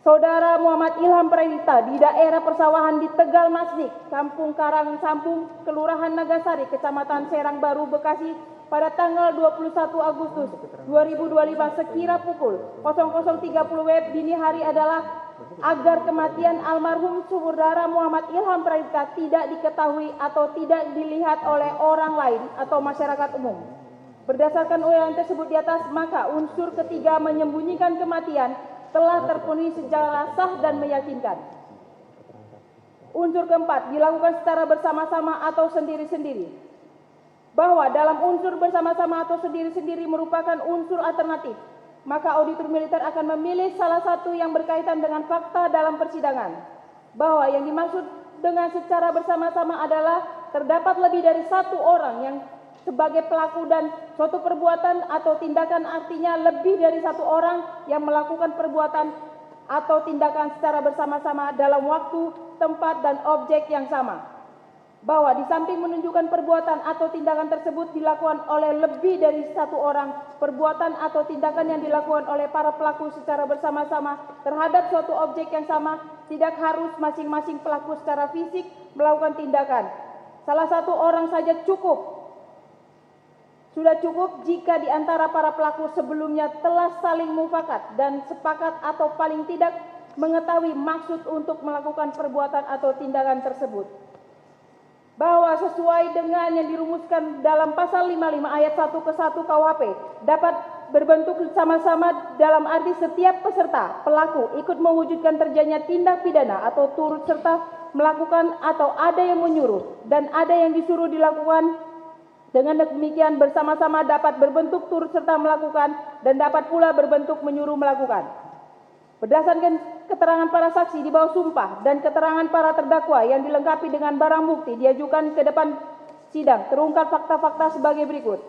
saudara Muhammad Ilham Pradipta di daerah persawahan di Tegal Masnik, Kampung Karang Sambung, Kelurahan Nagasari, Kecamatan Serang Baru, Bekasi pada tanggal 21 Agustus 2025 sekira pukul 00.30 WIB dini hari adalah agar kematian almarhum saudara Muhammad Ilham Pradipta tidak diketahui atau tidak dilihat oleh orang lain atau masyarakat umum. Berdasarkan uraian tersebut di atas, maka unsur ketiga menyembunyikan kematian telah terpenuhi secara sah dan meyakinkan. Unsur keempat dilakukan secara bersama-sama atau sendiri-sendiri. Bahwa dalam unsur bersama-sama atau sendiri-sendiri merupakan unsur alternatif, maka auditor militer akan memilih salah satu yang berkaitan dengan fakta dalam persidangan. Bahwa yang dimaksud dengan secara bersama-sama adalah terdapat lebih dari satu orang yang sebagai pelaku dan suatu perbuatan atau tindakan, artinya lebih dari satu orang yang melakukan perbuatan atau tindakan secara bersama-sama dalam waktu, tempat, dan objek yang sama. Bahwa di samping menunjukkan perbuatan atau tindakan tersebut dilakukan oleh lebih dari satu orang, perbuatan atau tindakan yang dilakukan oleh para pelaku secara bersama-sama terhadap suatu objek yang sama, tidak harus masing-masing pelaku secara fisik melakukan tindakan. Salah satu orang saja sudah cukup jika di antara para pelaku sebelumnya telah saling mufakat dan sepakat atau paling tidak mengetahui maksud untuk melakukan perbuatan atau tindakan tersebut. Bahwa sesuai dengan yang dirumuskan dalam pasal 55 ayat 1 ke 1 KUHP dapat berbentuk sama-sama dalam arti setiap peserta pelaku ikut mewujudkan terjadinya tindak pidana atau turut serta melakukan atau ada yang menyuruh dan ada yang disuruh dilakukan. Dengan demikian bersama-sama dapat berbentuk turut serta melakukan dan dapat pula berbentuk menyuruh melakukan. Berdasarkan keterangan para saksi di bawah sumpah dan keterangan para terdakwa yang dilengkapi dengan barang bukti diajukan ke depan sidang, terungkap fakta-fakta sebagai berikut.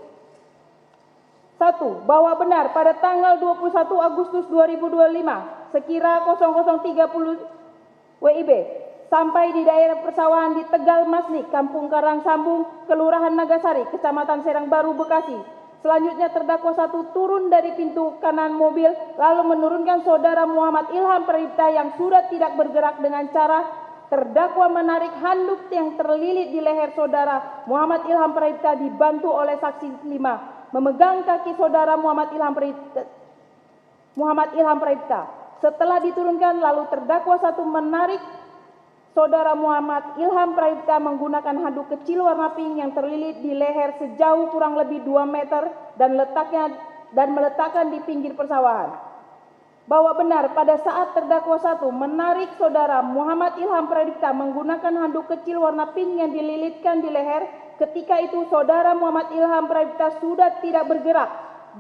1. Bahwa benar pada tanggal 21 Agustus 2025 sekira 00.30 WIB sampai di daerah persawahan di Tegal Masnik, Kampung Karang Sambung, Kelurahan Nagasari, Kecamatan Serang Baru, Bekasi. Selanjutnya terdakwa 1 turun dari pintu kanan mobil lalu menurunkan saudara Muhammad Ilham Pradipta yang sudah tidak bergerak dengan cara terdakwa menarik handuk yang terlilit di leher saudara Muhammad Ilham Praipta dibantu oleh saksi 5 memegang kaki saudara Muhammad Ilham Praipta. Setelah diturunkan, lalu terdakwa 1 menarik saudara Muhammad Ilham Praipta menggunakan handuk kecil warna pink yang terlilit di leher sejauh kurang lebih 2 meter dan meletakkan di pinggir persawahan. Bahwa benar pada saat terdakwa 1 menarik saudara Muhammad Ilham Praipta menggunakan handuk kecil warna pink yang dililitkan di leher, ketika itu saudara Muhammad Ilham Praipta sudah tidak bergerak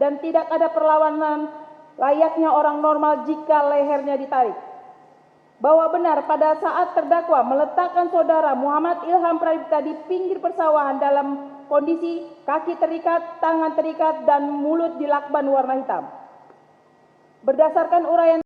dan tidak ada perlawanan layaknya orang normal jika lehernya ditarik. Bahwa benar pada saat terdakwa meletakkan saudara Muhammad Ilham Praipta di pinggir persawahan dalam kondisi kaki terikat, tangan terikat, dan mulut dilakban warna hitam. Berdasarkan uraian